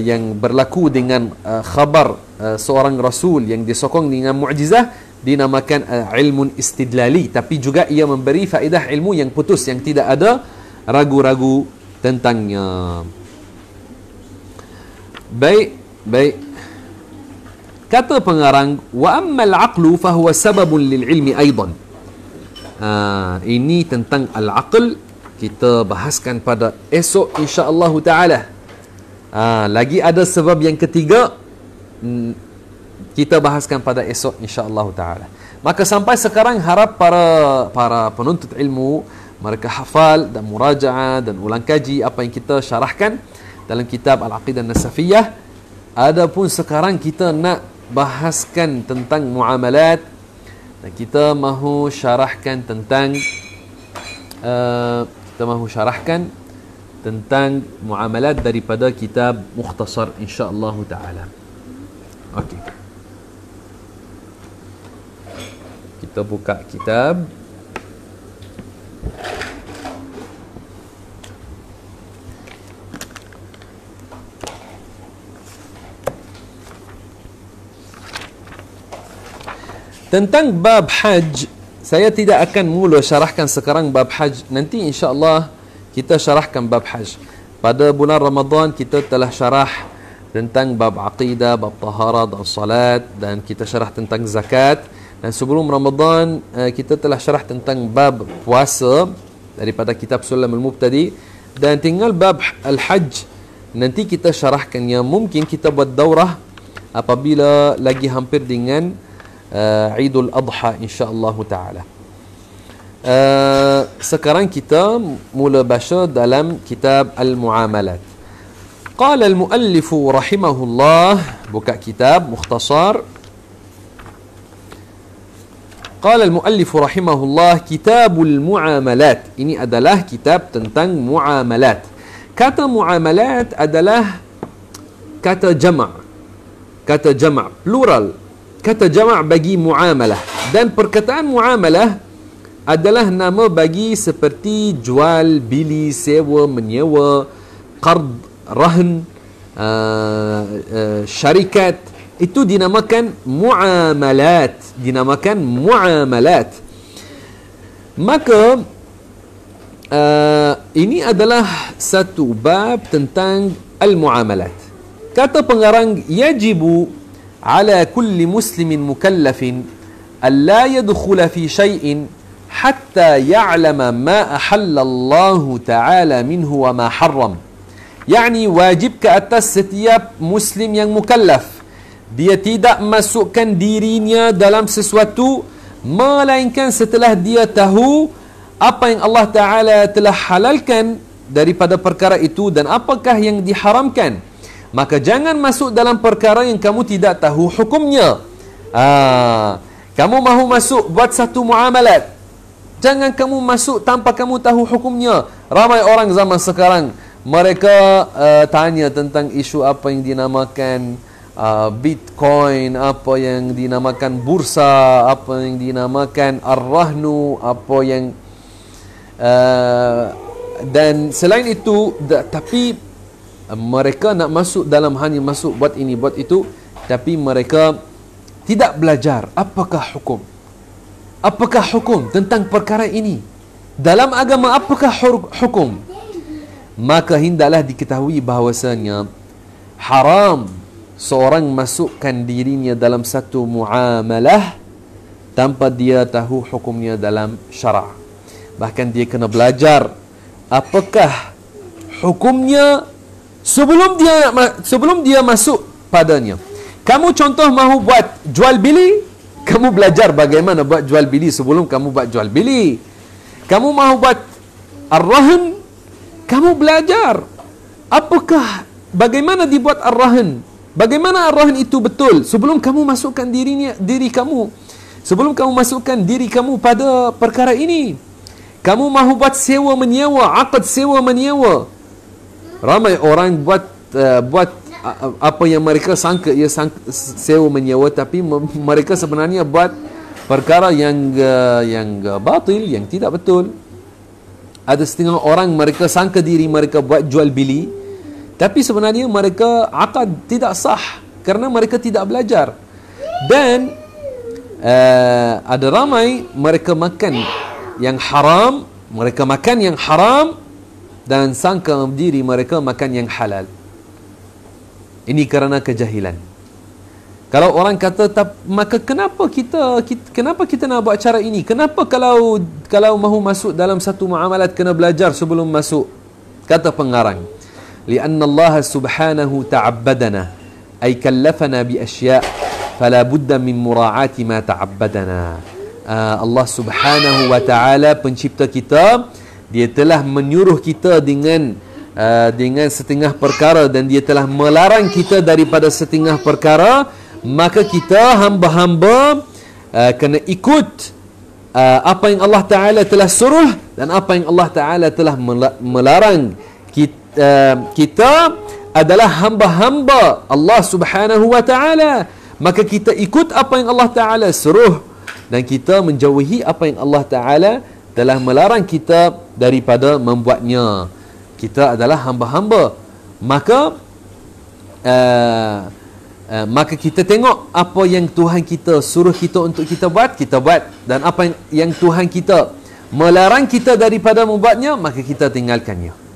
Speaker 1: yang berlaku dengan khabar seorang rasul yang disokong dengan mu'jizah dinamakan ilmu istidlali, tapi juga ia memberi faedah ilmu yang putus, yang tidak ada ragu-ragu tentangnya. Baik. Kata pengarang, wa ammal aqlu fahuwa sababun lil ilmi aidan. Ini tentang al-aql, kita bahaskan pada esok insya-Allah taala. Lagi ada sebab yang ketiga, kita bahaskan pada esok insya-Allah taala. Maka sampai sekarang harap para penuntut ilmu mereka hafal dan murajaah dan ulang kaji apa yang kita syarahkan dalam kitab Al-Aqidah An-Nasafiyah. Adapun sekarang kita nak bahaskan tentang muamalat, dan kita mahu syarahkan tentang muamalat daripada kitab Mukhtasar insya-Allah taala. Okey. Kita buka kitab. Tentang bab haj, saya tidak akan mula syarahkan sekarang bab haj. Nanti insya-Allah kita syarahkan bab haj. Pada bulan Ramadan kita telah syarah tentang bab aqidah, bab taharah dan salat, dan kita syarah tentang zakat. Dan sebelum Ramadan kita telah syarah tentang bab puasa daripada kitab Sulamul Mubtadi, dan tinggal bab al-hajj nanti kita syarahkannya. Mungkin kita buat daurah apabila lagi hampir dengan Idul Adha insya-Allah taala. Sekarang kita mula baca dalam kitab Al-Muamalat. Qala al-muallif rahimahullah, buka kitab Mukhtasar. Qala al-muallif rahimahullah, Kitabul Muamalat. Ini adalah kitab tentang muamalat. Kata muamalat adalah kata jama'. Kata jama' plural. Kata jama' bagi muamalah, dan perkataan muamalah adalah nama bagi seperti jual, beli, sewa, menyewa, qard, rahn, syarikat. Itu dinamakan muamalat. Maka ini adalah satu bab tentang al-muamalat. Kata pengarang, yajibu على كل مسلم مكلف ألا يدخل في شيء حتى يعلم ما أحل الله تعالى منه وما حرم. يعني wajib ke atas setiap muslim yang mukallaf, dia tidak masukkan dirinya dalam sesuatu melainkan setelah dia tahu apa yang Allah Ta'ala telah halalkan daripada perkara itu dan apakah yang diharamkan. Maka jangan masuk dalam perkara yang kamu tidak tahu hukumnya. Kamu mahu masuk buat satu muamalat, jangan kamu masuk tanpa kamu tahu hukumnya. Ramai orang zaman sekarang, mereka tanya tentang isu apa yang dinamakan Bitcoin, apa yang dinamakan bursa, apa yang dinamakan ar-rahnu, apa yang dan selain itu, tapi mereka nak masuk dalam hanya masuk buat ini buat itu, tapi mereka tidak belajar apakah hukum tentang perkara ini dalam agama, apakah hukum. Maka hendaklah diketahui bahawasanya haram seorang masukkan dirinya dalam satu muamalah tanpa dia tahu hukumnya dalam syara'. Bahkan dia kena belajar apakah hukumnya sebelum dia masuk padanya. Kamu contoh mahu buat jual beli, kamu belajar bagaimana buat jual beli sebelum kamu buat jual beli. Kamu mahu buat ar-rahn, kamu belajar apakah bagaimana dibuat ar-rahn Bagaimana arahan itu betul? Sebelum kamu masukkan diri kamu, sebelum kamu masukkan diri kamu pada perkara ini, kamu mahu buat sewa menyewa, akad sewa menyewa. Ramai orang buat apa yang mereka sangka ia sewa menyewa, tapi mereka sebenarnya buat perkara yang batil, yang tidak betul. Ada setengah orang mereka sangka diri mereka buat jual beli, tapi sebenarnya mereka akad tidak sah kerana mereka tidak belajar. Dan ada ramai mereka makan yang haram, dan sangka diri mereka makan yang halal. Ini kerana kejahilan. Kalau orang kata, maka kenapa kita nak buat cara ini? Kenapa kalau mahu masuk dalam satu muamalat kena belajar sebelum masuk? Kata pengarang, لأن الله سبحانه تعبدنا أي كلفنا بأشياء فلا بد من مراعاة ما تعبدنا. Allah Subhanahu wa taala pencipta kita, dia telah menyuruh kita dengan setengah perkara dan dia telah melarang kita daripada setengah perkara. Maka kita hamba-hamba kena ikut apa yang Allah Taala telah suruh dan apa yang Allah Taala telah melarang. Kita adalah hamba-hamba Allah Subhanahu wa taala, maka kita ikut apa yang Allah Taala suruh dan kita menjauhi apa yang Allah Taala telah melarang kita daripada membuatnya. Kita adalah hamba-hamba, maka kita tengok apa yang Tuhan kita suruh kita untuk kita buat, dan apa yang Tuhan kita melarang kita daripada membuatnya, maka kita tinggalkannya.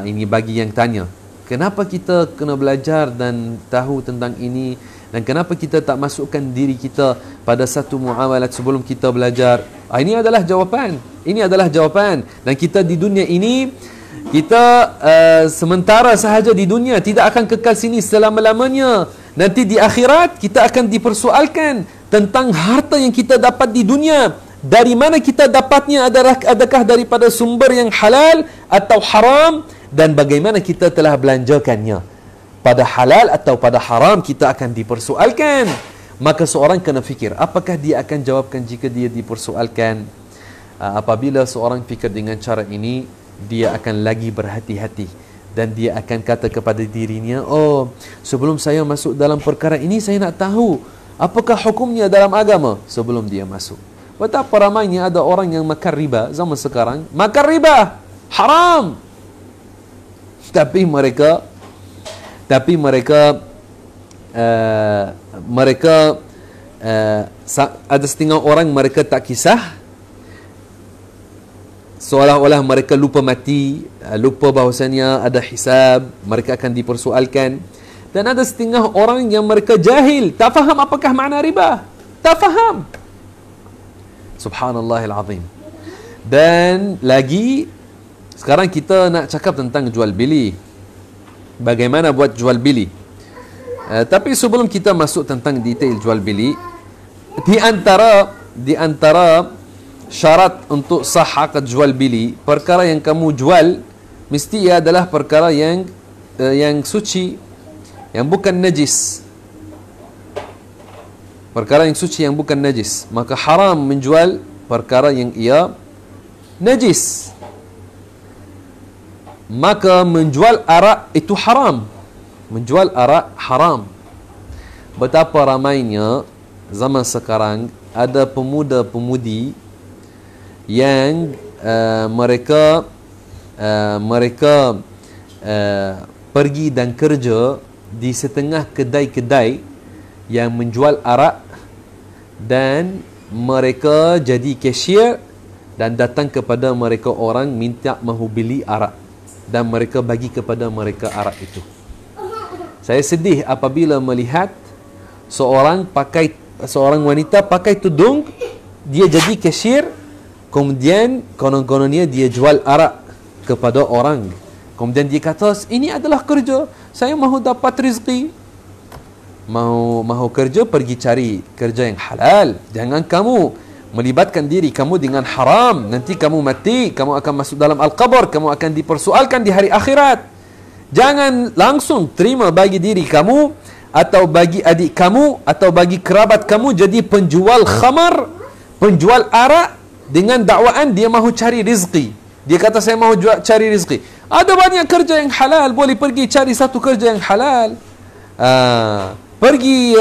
Speaker 1: Ini bagi yang tanya, kenapa kita kena belajar dan tahu tentang ini, dan kenapa kita tak masukkan diri kita pada satu muamalat sebelum kita belajar? Ini adalah jawapan. Dan kita di dunia ini, kita sementara sahaja di dunia, tidak akan kekal sini selama-lamanya. Nanti di akhirat kita akan dipersoalkan tentang harta yang kita dapat di dunia. Dari mana kita dapatnya? Adakah daripada sumber yang halal atau haram? Dan bagaimana kita telah belanjakannya? Pada halal atau pada haram, kita akan dipersoalkan. Maka seorang kena fikir, apakah dia akan jawabkan jika dia dipersoalkan? Apabila seorang fikir dengan cara ini, dia akan lagi berhati-hati. Dan dia akan kata kepada dirinya, oh, sebelum saya masuk dalam perkara ini, saya nak tahu apakah hukumnya dalam agama sebelum dia masuk. Betapa ramainya ada orang yang makan riba zaman sekarang. Makan riba haram, tapi mereka ada setengah orang mereka tak kisah, seolah-olah mereka lupa mati, lupa bahawasanya ada hisab, mereka akan dipersoalkan. Dan ada setengah orang yang mereka jahil, tak faham apakah makna riba, tak faham. Subhanallahil azim. Dan lagi sekarang kita nak cakap tentang jual beli, bagaimana buat jual beli. Tapi sebelum kita masuk tentang detail jual beli, di antara syarat untuk sah akad jual beli, perkara yang kamu jual mesti ia adalah perkara yang suci, yang bukan najis. Perkara yang suci yang bukan najis. Maka haram menjual perkara yang ia najis. Maka menjual arak itu haram. Menjual arak haram. Betapa ramainya zaman sekarang ada pemuda-pemudi yang mereka pergi dan kerja di setengah kedai-kedai yang menjual arak, dan mereka jadi cashier dan datang kepada mereka orang minta mahu beli arak, dan mereka bagi kepada mereka arak itu. Saya sedih apabila melihat seorang wanita pakai tudung, dia jadi cashier, kemudian konon-kononnya dia jual arak kepada orang. Kemudian dia kata, ini adalah kerja, saya mahu dapat rezeki. Mahu kerja, pergi cari kerja yang halal. Jangan kamu melibatkan diri kamu dengan haram. Nanti kamu mati, kamu akan masuk dalam al-qabr, kamu akan dipersoalkan di hari akhirat. Jangan langsung terima bagi diri kamu atau bagi adik kamu atau bagi kerabat kamu jadi penjual khamar, penjual arak dengan dakwaan dia mahu cari rezeki. Dia kata saya mahu cari rezeki. Ada banyak kerja yang halal, boleh pergi cari satu kerja yang halal. Pergi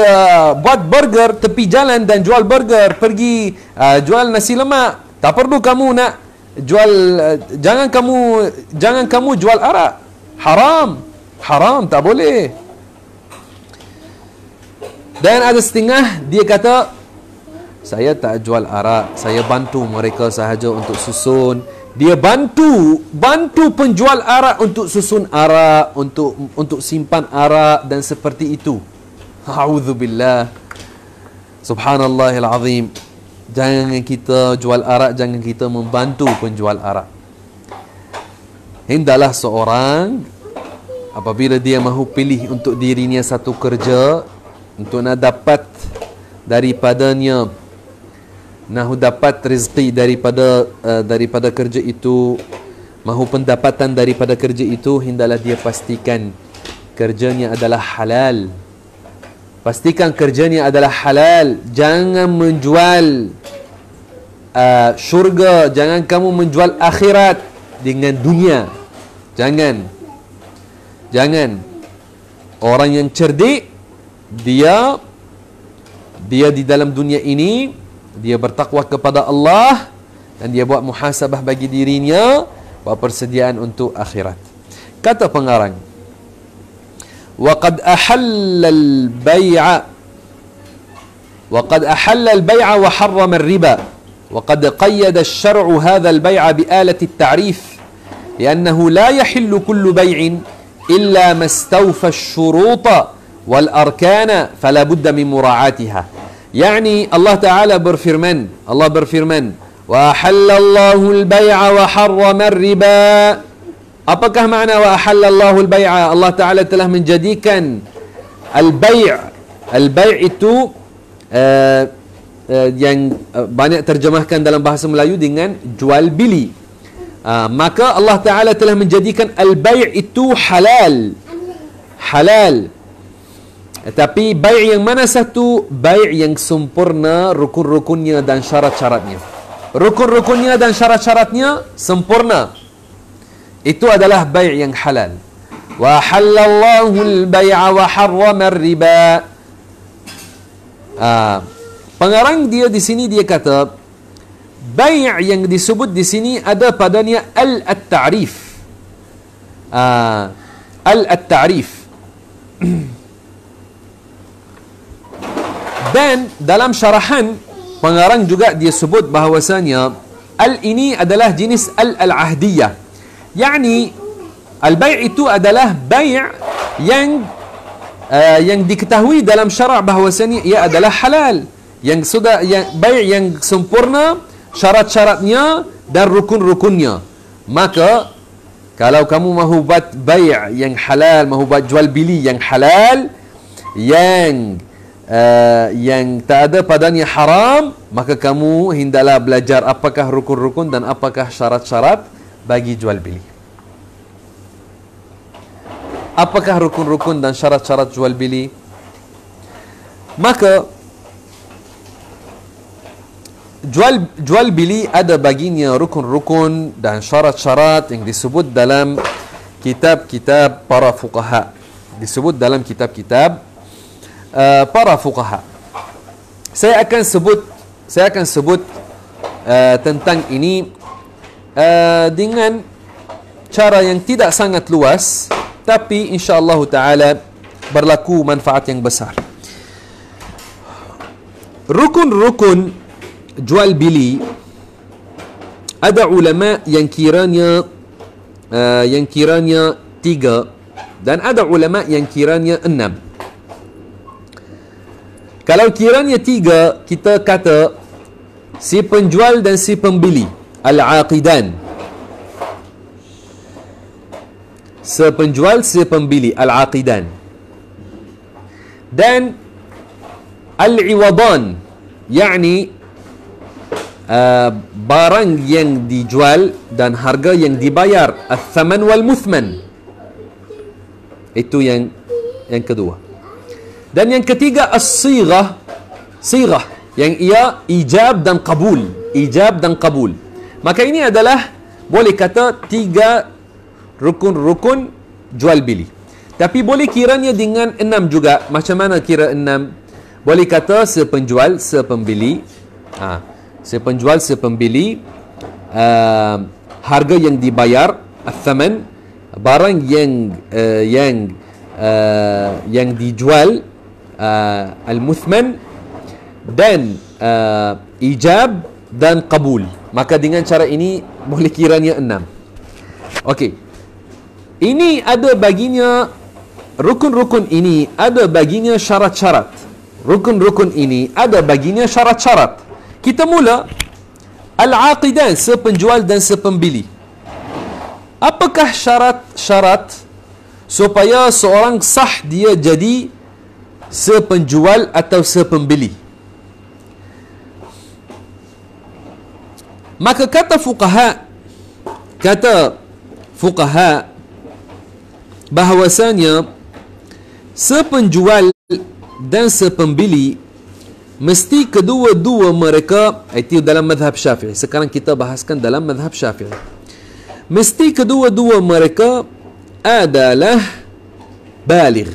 Speaker 1: buat burger tepi jalan dan jual burger, pergi jual nasi lemak. Tak perlu kamu nak jual jangan kamu jual arak. Haram, tak boleh. Dan ada setengah dia kata saya tak jual arak, saya bantu mereka sahaja untuk susun. Dia bantu penjual arak untuk susun arak, untuk simpan arak dan seperti itu. A'udzubillah. Subhanallahil azim. Jangan kita jual arak, jangan kita membantu penjual arak. Hendaklah seorang apabila dia mahu pilih untuk dirinya satu kerja, untuk nak dapat daripadanya, nak dapat rezeki daripada kerja itu, mahu pendapatan daripada kerja itu, hendaklah dia pastikan kerjanya adalah halal. Pastikan kerjanya adalah halal. Jangan menjual syurga, jangan kamu menjual akhirat dengan dunia. Jangan. Orang yang cerdik, dia di dalam dunia ini dia bertakwa kepada Allah dan dia buat muhasabah bagi dirinya, buat persediaan untuk akhirat. Kata pengarang, وقد أحل البيع وحرم الربا وقد قيد الشرع هذا البيع بآلة التعريف لأنه لا يحل كل بيع إلا ما استوفى الشروط والأركان فلا بد من مراعاتها. يعني الله تعالى berfirman وأحل الله البيع وحرم الربا. Apakah makna wa ahallallahu al-bai'a? Allah Ta'ala telah menjadikan al-bai'. Al-bai' itu yang banyak terjemahkan dalam bahasa Melayu dengan jual beli. Maka Allah Ta'ala telah menjadikan al-bai' itu halal. Tapi bai' yang mana satu? Bai' yang sempurna rukun-rukunnya dan syarat-syaratnya. Rukun-rukunnya dan syarat-syaratnya sempurna. Itu adalah bai' yang halal. Wa halallahu al-bai'a wa harrama ar-riba. Pengarang dia di sini dia kata bai' yang disebut di sini ada padanya al-ta'rif. Al-ta'rif. Dan dalam syarahan pengarang juga dia sebut bahawasanya al ini adalah jenis al-ahdiyah. Yani al-bai' itu adalah bai' yang diketahui dalam syarak bahawasanya ia adalah halal, bai' yang sempurna syarat-syaratnya dan rukun-rukunnya. Maka kalau kamu mahu buat bai' yang halal, mahu buat jual beli yang halal, yang tak ada padanya haram, maka kamu hendaklah belajar apakah rukun-rukun dan apakah syarat-syarat bagi jual beli. Apakah rukun-rukun dan syarat-syarat jual beli? Maka jual beli ada baginya rukun-rukun dan syarat-syarat yang disebut dalam kitab-kitab para fuqaha. Disebut dalam kitab-kitab para fuqaha. Saya akan sebut tentang ini dengan cara yang tidak sangat luas, tapi insya-Allah taala berlaku manfaat yang besar. Rukun-rukun jual beli ada ulama yang kiranya 3 dan ada ulama yang kiranya 6. Kalau kiranya 3, kita kata si penjual dan si pembeli, al-aqidan. Sepenjual, sepembeli, al-aqidan. Dan al-iwadan, yakni barang yang dijual dan harga yang dibayar, al-thaman wal-muthman. Itu yang kedua. Dan yang ketiga as-sighah, sighah yang ia ijab dan qabul, ijab dan qabul. Maka ini adalah boleh kata 3 rukun-rukun jual beli. Tapi boleh kiranya dengan 6 juga. Macam mana kira 6? Boleh kata sepenjual, sepembeli. Sepenjual, sepembeli, harga yang dibayar, al-thaman, barang yang dijual, al-muthman, dan ijab dan qabul. Maka dengan cara ini boleh kiranya 6. Okey. Ini ada baginya rukun-rukun ini ada baginya syarat-syarat. Rukun-rukun ini ada baginya syarat-syarat. Kita mula al-aqidan, sepenjual dan sepembeli. Apakah syarat-syarat supaya seorang sah dia jadi sepenjual atau sepembeli? Maka kata fuqaha bahawasanya sepenjual dan sepembeli mesti kedua-dua mereka, itu dalam mazhab Syafi'i. Sekarang kita bahaskan dalam mazhab Syafi'i. Mesti kedua-dua mereka adalah baligh.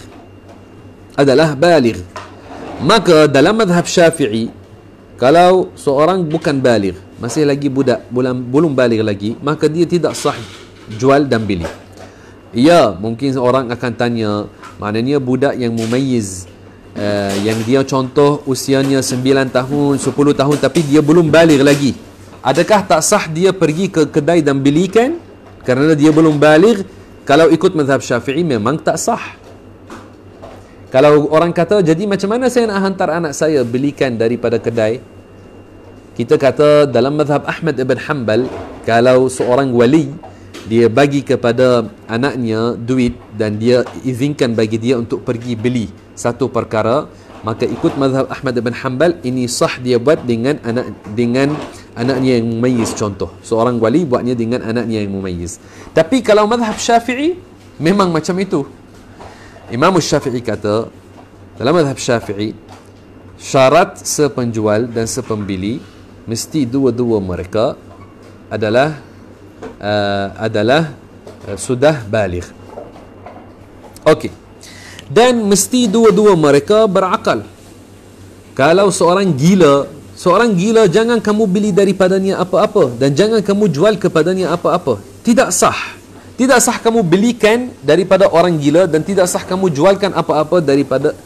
Speaker 1: Maka dalam mazhab Syafi'i, kalau seorang bukan baligh, masih lagi budak, belum baligh lagi, maka dia tidak sah jual dan beli. Ya, mungkin orang akan tanya, maknanya budak yang mumayyiz, yang dia contoh usianya 9 tahun, 10 tahun tapi dia belum baligh lagi, adakah tak sah dia pergi ke kedai dan belikan kerana dia belum baligh? Kalau ikut mazhab Syafi'i memang tak sah. Kalau orang kata, jadi macam mana saya nak hantar anak saya belikan daripada kedai? Kita kata dalam mazhab Ahmad ibn Hanbal, kalau seorang wali dia bagi kepada anaknya duit dan dia izinkan bagi dia untuk pergi beli satu perkara, maka ikut mazhab Ahmad bin Hanbal ini sah dia buat dengan anaknya yang mumayyiz. Contoh, seorang wali buatnya dengan anaknya yang mumayyiz. Tapi kalau mazhab Syafi'i memang macam itu. Imam Syafi'i kata, dalam mazhab Syafi'i, syarat sepenjual dan sepembeli mesti dua-dua mereka adalah sudah baligh. Okey. Dan mesti dua-dua mereka berakal. Kalau seorang gila jangan kamu beli daripadanya apa-apa dan jangan kamu jual kepadanya apa-apa. Tidak sah. Tidak sah kamu belikan daripada orang gila dan tidak sah kamu jualkan apa-apa daripada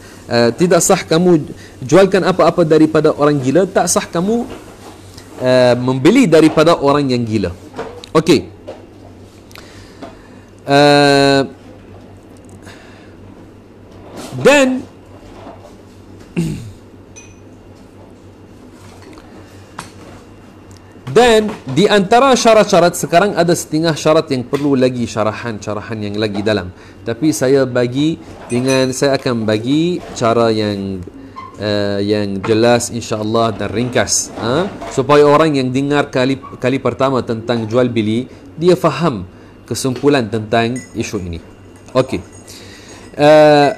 Speaker 1: tidak sah kamu jualkan apa-apa daripada orang gila, tak sah kamu membeli daripada orang yang gila. Okey. Dan di antara syarat-syarat, sekarang ada setengah syarat yang perlu lagi carahan yang lagi dalam. Tapi saya akan bagi cara yang jelas insya-Allah dan ringkas, supaya orang yang dengar kali pertama tentang jual beli dia faham kesimpulan tentang isu ini. Okey.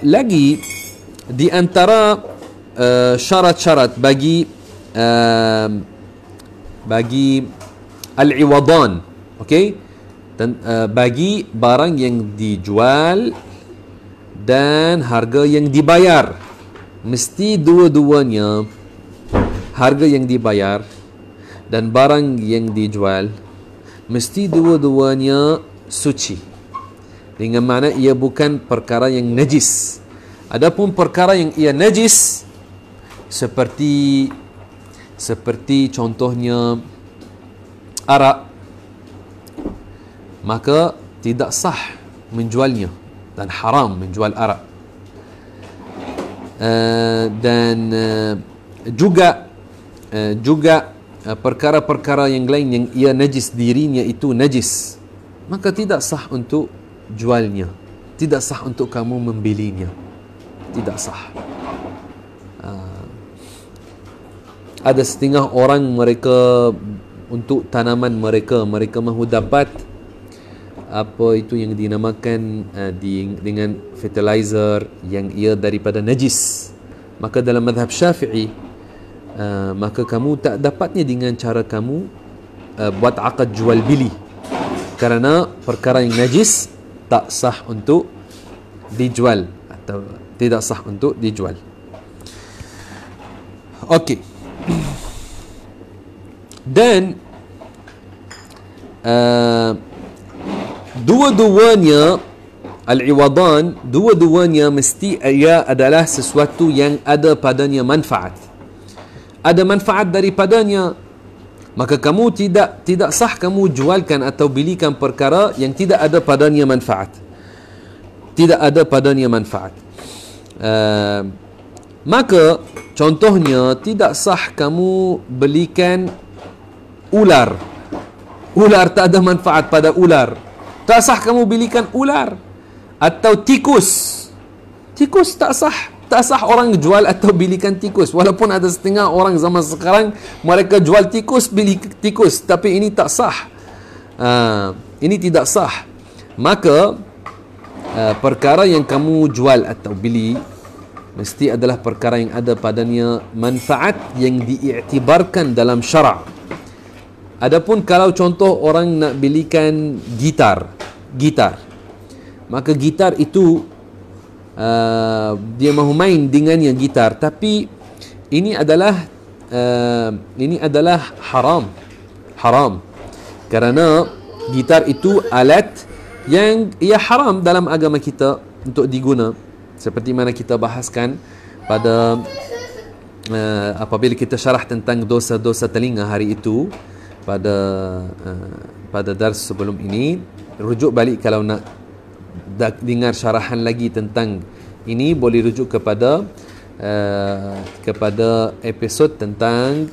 Speaker 1: Lagi di antara syarat-syarat bagi al-iwadan, okey, bagi barang yang dijual dan harga yang dibayar, mesti dua-duanya, harga yang dibayar dan barang yang dijual, mesti dua-duanya suci. Dengan mana ia bukan perkara yang najis. Adapun perkara yang ia najis, seperti contohnya arak, maka tidak sah menjualnya dan haram menjual arak. Dan juga perkara-perkara yang lain yang ia najis, dirinya itu najis, maka tidak sah untuk jualnya, tidak sah untuk kamu membelinya, tidak sah. Ada setengah orang mereka untuk tanaman mereka mahu dapat apa itu yang dinamakan dengan fertilizer yang ia daripada najis, maka dalam mazhab Syafi'i maka kamu tak dapatnya dengan cara kamu buat akad jual beli, kerana perkara yang najis tak sah untuk dijual atau tidak sah untuk dijual. Okey. Dan dua-duanya al-iwadan, dua-duanya mesti ia adalah sesuatu yang ada padanya manfaat. Ada manfaat daripadanya, maka kamu tidak sah kamu jualkan atau belikan perkara yang tidak ada padanya manfaat. Tidak ada padanya manfaat. Maka contohnya tidak sah kamu belikan ular. Ular tak ada manfaat pada ular. Tak sah kamu belikan ular. Atau tikus. Tikus tak sah. Tak sah orang jual atau belikan tikus. Walaupun ada setengah orang zaman sekarang mereka jual tikus, beli tikus, tapi ini tak sah. Ini tidak sah. Maka perkara yang kamu jual atau beli mesti adalah perkara yang ada padanya manfaat yang diiktibarkan dalam syarak. Adapun kalau contoh orang nak belikan gitar, maka gitar itu dia mahu main dengannya gitar, tapi ini adalah haram kerana gitar itu alat yang ia haram dalam agama kita untuk diguna, seperti mana kita bahaskan pada apabila kita syarah tentang dosa-dosa telinga hari itu pada dars sebelum ini. Rujuk balik kalau nak dengar syarahan lagi tentang ini, boleh rujuk kepada episod tentang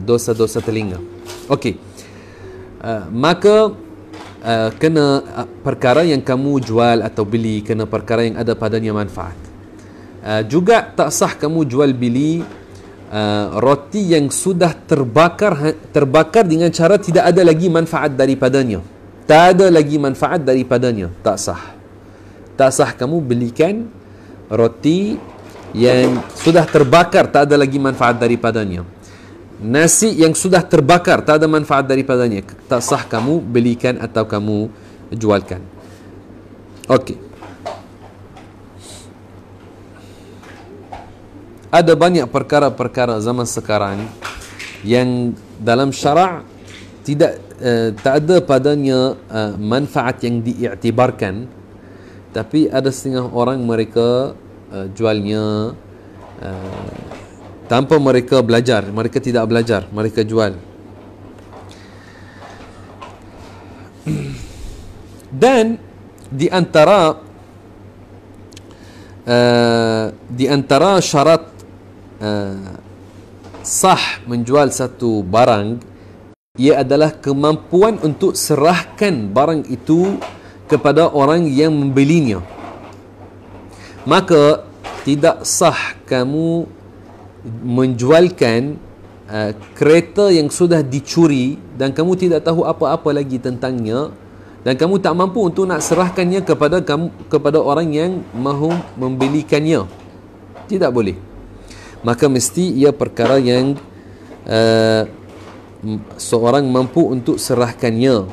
Speaker 1: dosa-dosa telinga. Okey. Maka kena perkara yang kamu jual atau beli kena perkara yang ada padanya manfaat. Juga tak sah kamu jual beli roti yang sudah terbakar dengan cara tidak ada lagi manfaat daripadanya. Tak ada lagi manfaat daripadanya, tak sah. Tak sah kamu belikan roti yang sudah terbakar, tak ada lagi manfaat daripadanya. Nasi yang sudah terbakar, tak ada manfaat daripadanya, tak sah kamu belikan atau kamu jualkan. Okey. Ada banyak perkara-perkara zaman sekarang yang dalam syarak tak ada padanya manfaat yang diiktibarkan, tapi ada setengah orang mereka jualnya tanpa mereka belajar. Mereka tidak belajar, mereka jual. Dan di antara syarat sah menjual satu barang, ia adalah kemampuan untuk serahkan barang itu kepada orang yang membelinya. Maka tidak sah kamu menjualkan kereta yang sudah dicuri dan kamu tidak tahu apa-apa lagi tentangnya, dan kamu tak mampu untuk nak serahkannya kepada orang yang mahu membelikannya. Tidak boleh. Maka mesti ia perkara yang seorang mampu untuk serahkannya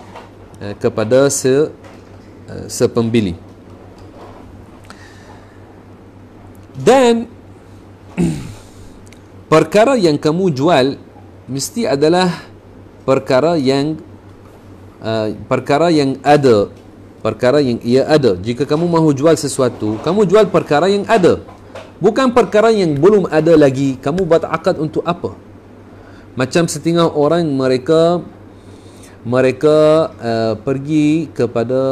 Speaker 1: kepada sepembeli. Dan perkara yang kamu jual mesti adalah perkara yang ada, perkara yang ia ada. Jika kamu mahu jual sesuatu, kamu jual perkara yang ada, bukan perkara yang belum ada lagi. Kamu buat akad untuk apa? Macam setengah orang mereka pergi kepada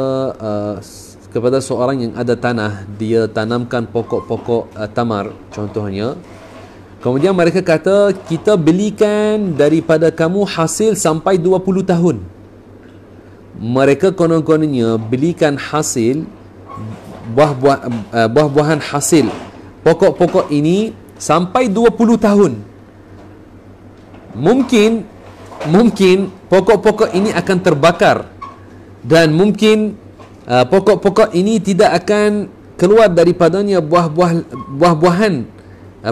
Speaker 1: seorang yang ada tanah, dia tanamkan pokok-pokok tamar contohnya. Kemudian mereka kata, kita belikan daripada kamu hasil sampai 20 tahun. Mereka konon-kononnya belikan hasil buah-buahan hasil pokok-pokok ini sampai 20 tahun. Mungkin pokok-pokok ini akan terbakar, dan mungkin pokok-pokok ini tidak akan keluar daripadanya buah-buahan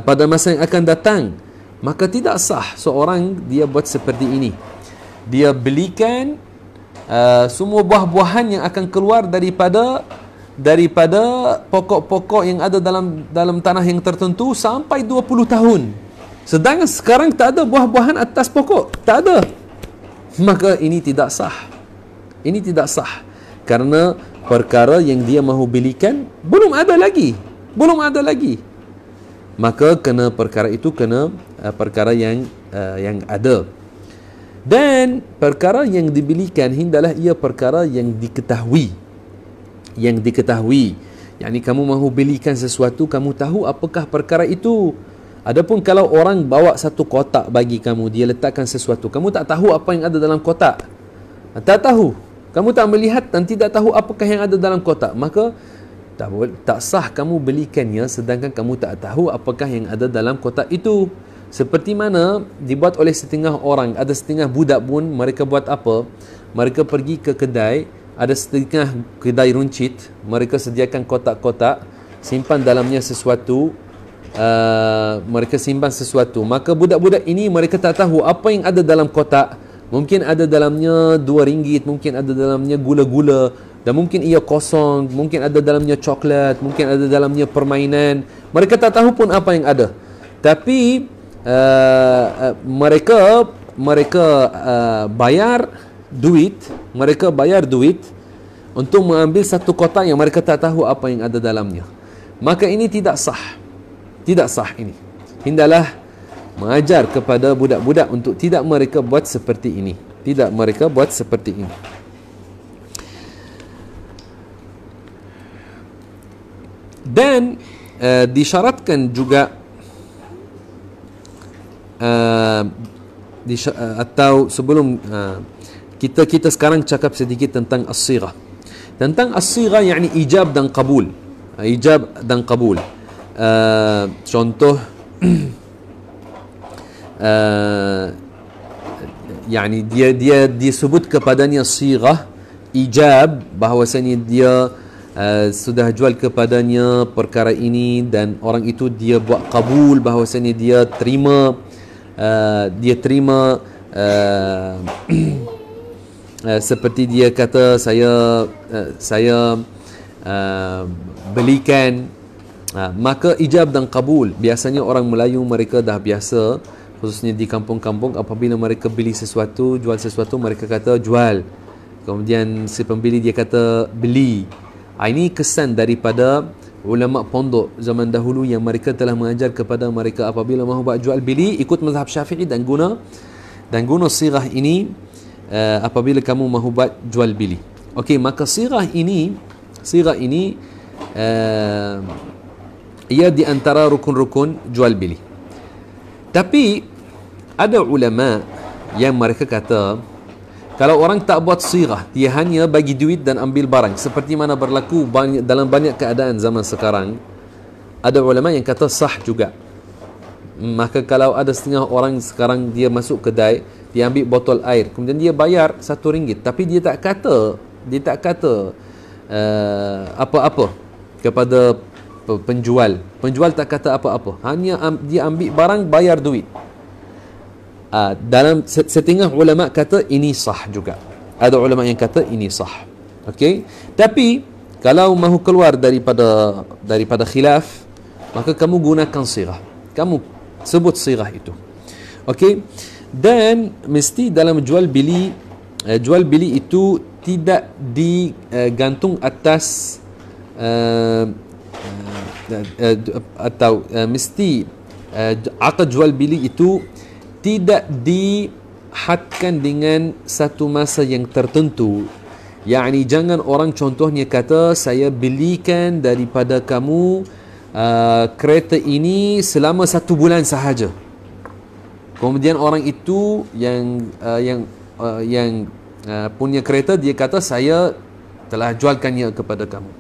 Speaker 1: pada masa yang akan datang, maka tidak sah seorang dia buat seperti ini. Dia belikan semua buah-buahan yang akan keluar daripada pokok-pokok yang ada dalam tanah yang tertentu sampai 20 tahun. Sedangkan sekarang tak ada buah-buahan atas pokok, tak ada. Maka ini tidak sah. Ini tidak sah. Kerana perkara yang dia mahu belikan belum ada lagi. Maka kena perkara itu kena perkara yang ada. Dan perkara yang dibelikan hendaklah ia perkara yang diketahui. Yani kamu mahu belikan sesuatu, kamu tahu apakah perkara itu. Adapun kalau orang bawa satu kotak bagi kamu, dia letakkan sesuatu, kamu tak tahu apa yang ada dalam kotak. Tak tahu. Kamu tak melihat dan tidak tahu apakah yang ada dalam kotak, maka tak sah kamu belikannya sedangkan kamu tak tahu apakah yang ada dalam kotak itu. Seperti mana dibuat oleh setengah orang. Ada setengah budak pun mereka buat apa? Mereka pergi ke kedai, ada setengah kedai runcit, mereka sediakan kotak-kotak, simpan dalamnya sesuatu, mereka simpan sesuatu. Maka budak-budak ini mereka tak tahu apa yang ada dalam kotak. Mungkin ada dalamnya RM2, mungkin ada dalamnya gula-gula, dan mungkin ia kosong, mungkin ada dalamnya coklat, mungkin ada dalamnya permainan. Mereka tak tahu pun apa yang ada. Tapi mereka bayar duit untuk mengambil satu kotak yang mereka tak tahu apa yang ada dalamnya. Maka ini tidak sah. Tidak sah ini. Hendaklah mengajar kepada budak-budak untuk tidak mereka buat seperti ini. Dan disyaratkan juga atau sebelum kita sekarang cakap sedikit tentang as-sighah. Tentang as-sighah yakni ijab dan qabul. Contoh yani dia disebut kepadanya sighah ijab, bahawasanya dia sudah jual kepadanya perkara ini dan orang itu dia buat qabul, bahawasanya dia terima seperti dia kata saya belikan. Maka ijab dan qabul, biasanya orang Melayu mereka dah biasa, khususnya di kampung-kampung, apabila mereka beli sesuatu, jual sesuatu, mereka kata jual, kemudian si pembeli dia kata beli. Ini kesan daripada ulama pondok zaman dahulu yang mereka telah mengajar kepada mereka apabila mahu buat jual beli ikut mazhab Syafi'i dan guna sighah ini apabila kamu mahu buat jual beli. Okey, maka sighah ini ia di antara rukun-rukun jual beli. Tapi ada ulama yang mereka kata kalau orang tak buat sighah, dia hanya bagi duit dan ambil barang, seperti mana berlaku dalam banyak keadaan zaman sekarang, ada ulama yang kata sah juga. Maka kalau ada setengah orang sekarang dia masuk kedai, dia ambil botol air, kemudian dia bayar RM1, tapi dia tak kata apa-apa kepada penjual tak kata apa-apa, hanya dia ambil barang, bayar duit. Dalam setengah ulama kata ini sah juga, ada ulama yang kata ini sah. Okey, tapi kalau mahu keluar daripada khilaf, maka kamu gunakan sighah, kamu sebut sighah itu. Okey, dan mesti dalam jual beli itu tidak digantung atas atau mesti akad jual beli itu tidak dihadkan dengan satu masa yang tertentu. Yani jangan orang contohnya kata saya belikan daripada kamu kereta ini selama 1 bulan sahaja. Kemudian orang itu yang punya kereta dia kata saya telah jualkannya kepada kamu.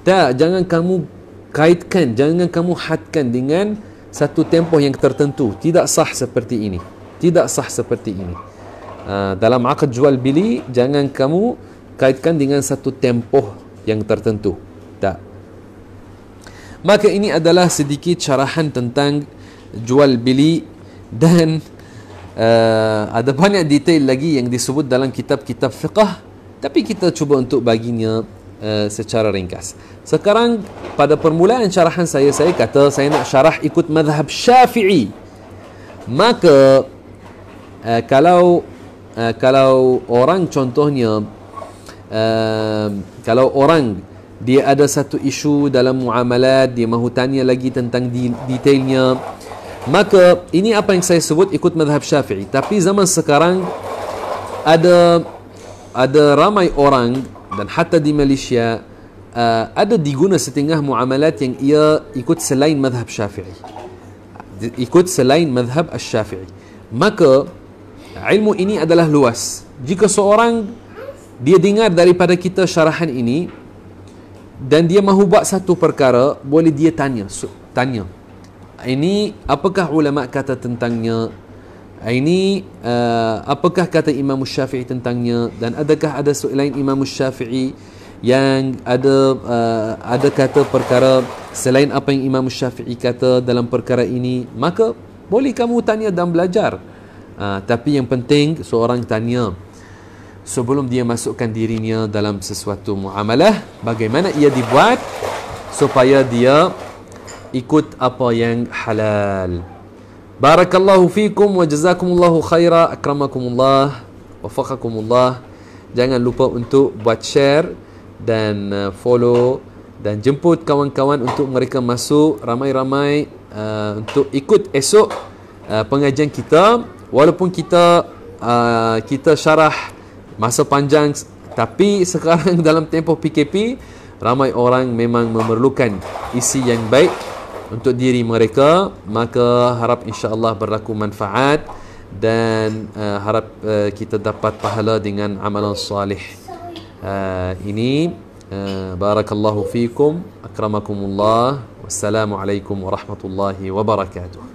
Speaker 1: Tak, jangan kamu kaitkan, jangan kamu hadkan dengan satu tempoh yang tertentu. Tidak sah seperti ini. Dalam akad jual beli jangan kamu kaitkan dengan satu tempoh yang tertentu. Tak. Maka ini adalah sedikit syarahan tentang jual beli, dan ada banyak detail lagi yang disebut dalam kitab-kitab fiqh, tapi kita cuba untuk baginya secara ringkas. Sekarang pada permulaan syarahan saya kata saya nak syarah ikut mazhab Syafi'i. Maka kalau orang contohnya kalau orang dia ada satu isu dalam muamalat, dia mahu tanya lagi tentang detailnya, maka ini apa yang saya sebut ikut mazhab Syafi'i. Tapi zaman sekarang ada ramai orang, dan hatta di Malaysia ada diguna setengah muamalat yang ia ikut selain mazhab Syafi'i, ikut selain mazhab Asy-Syafi'i. Maka ilmu ini adalah luas. Jika seorang dia dengar daripada kita syarahan ini dan dia mahu buat satu perkara, boleh dia tanya, ini apakah ulama kata tentangnya, ini apakah kata Imam Syafi'i tentangnya, dan adakah ada selain Imam Syafi'i yang ada kata perkara selain apa yang Imam Syafi'i kata dalam perkara ini. Maka boleh kamu tanya dan belajar. Tapi yang penting seorang tanya sebelum dia masukkan dirinya dalam sesuatu muamalah, bagaimana ia dibuat supaya dia ikut apa yang halal. Barakallahu fikum wa jazakumullahu khaira, akramakumullah, wafaqakumullah. Jangan lupa untuk buat share dan follow, dan jemput kawan-kawan untuk mereka masuk ramai-ramai untuk ikut esok pengajian kita. Walaupun kita syarah masa panjang, tapi sekarang dalam tempoh PKP ramai orang memang memerlukan isi yang baik untuk diri mereka. Maka harap insya-Allah berlaku manfaat, dan harap kita dapat pahala dengan amalan salih ini. Barakallahu fikum, akramakumullah, wassalamualaikum warahmatullahi wabarakatuh.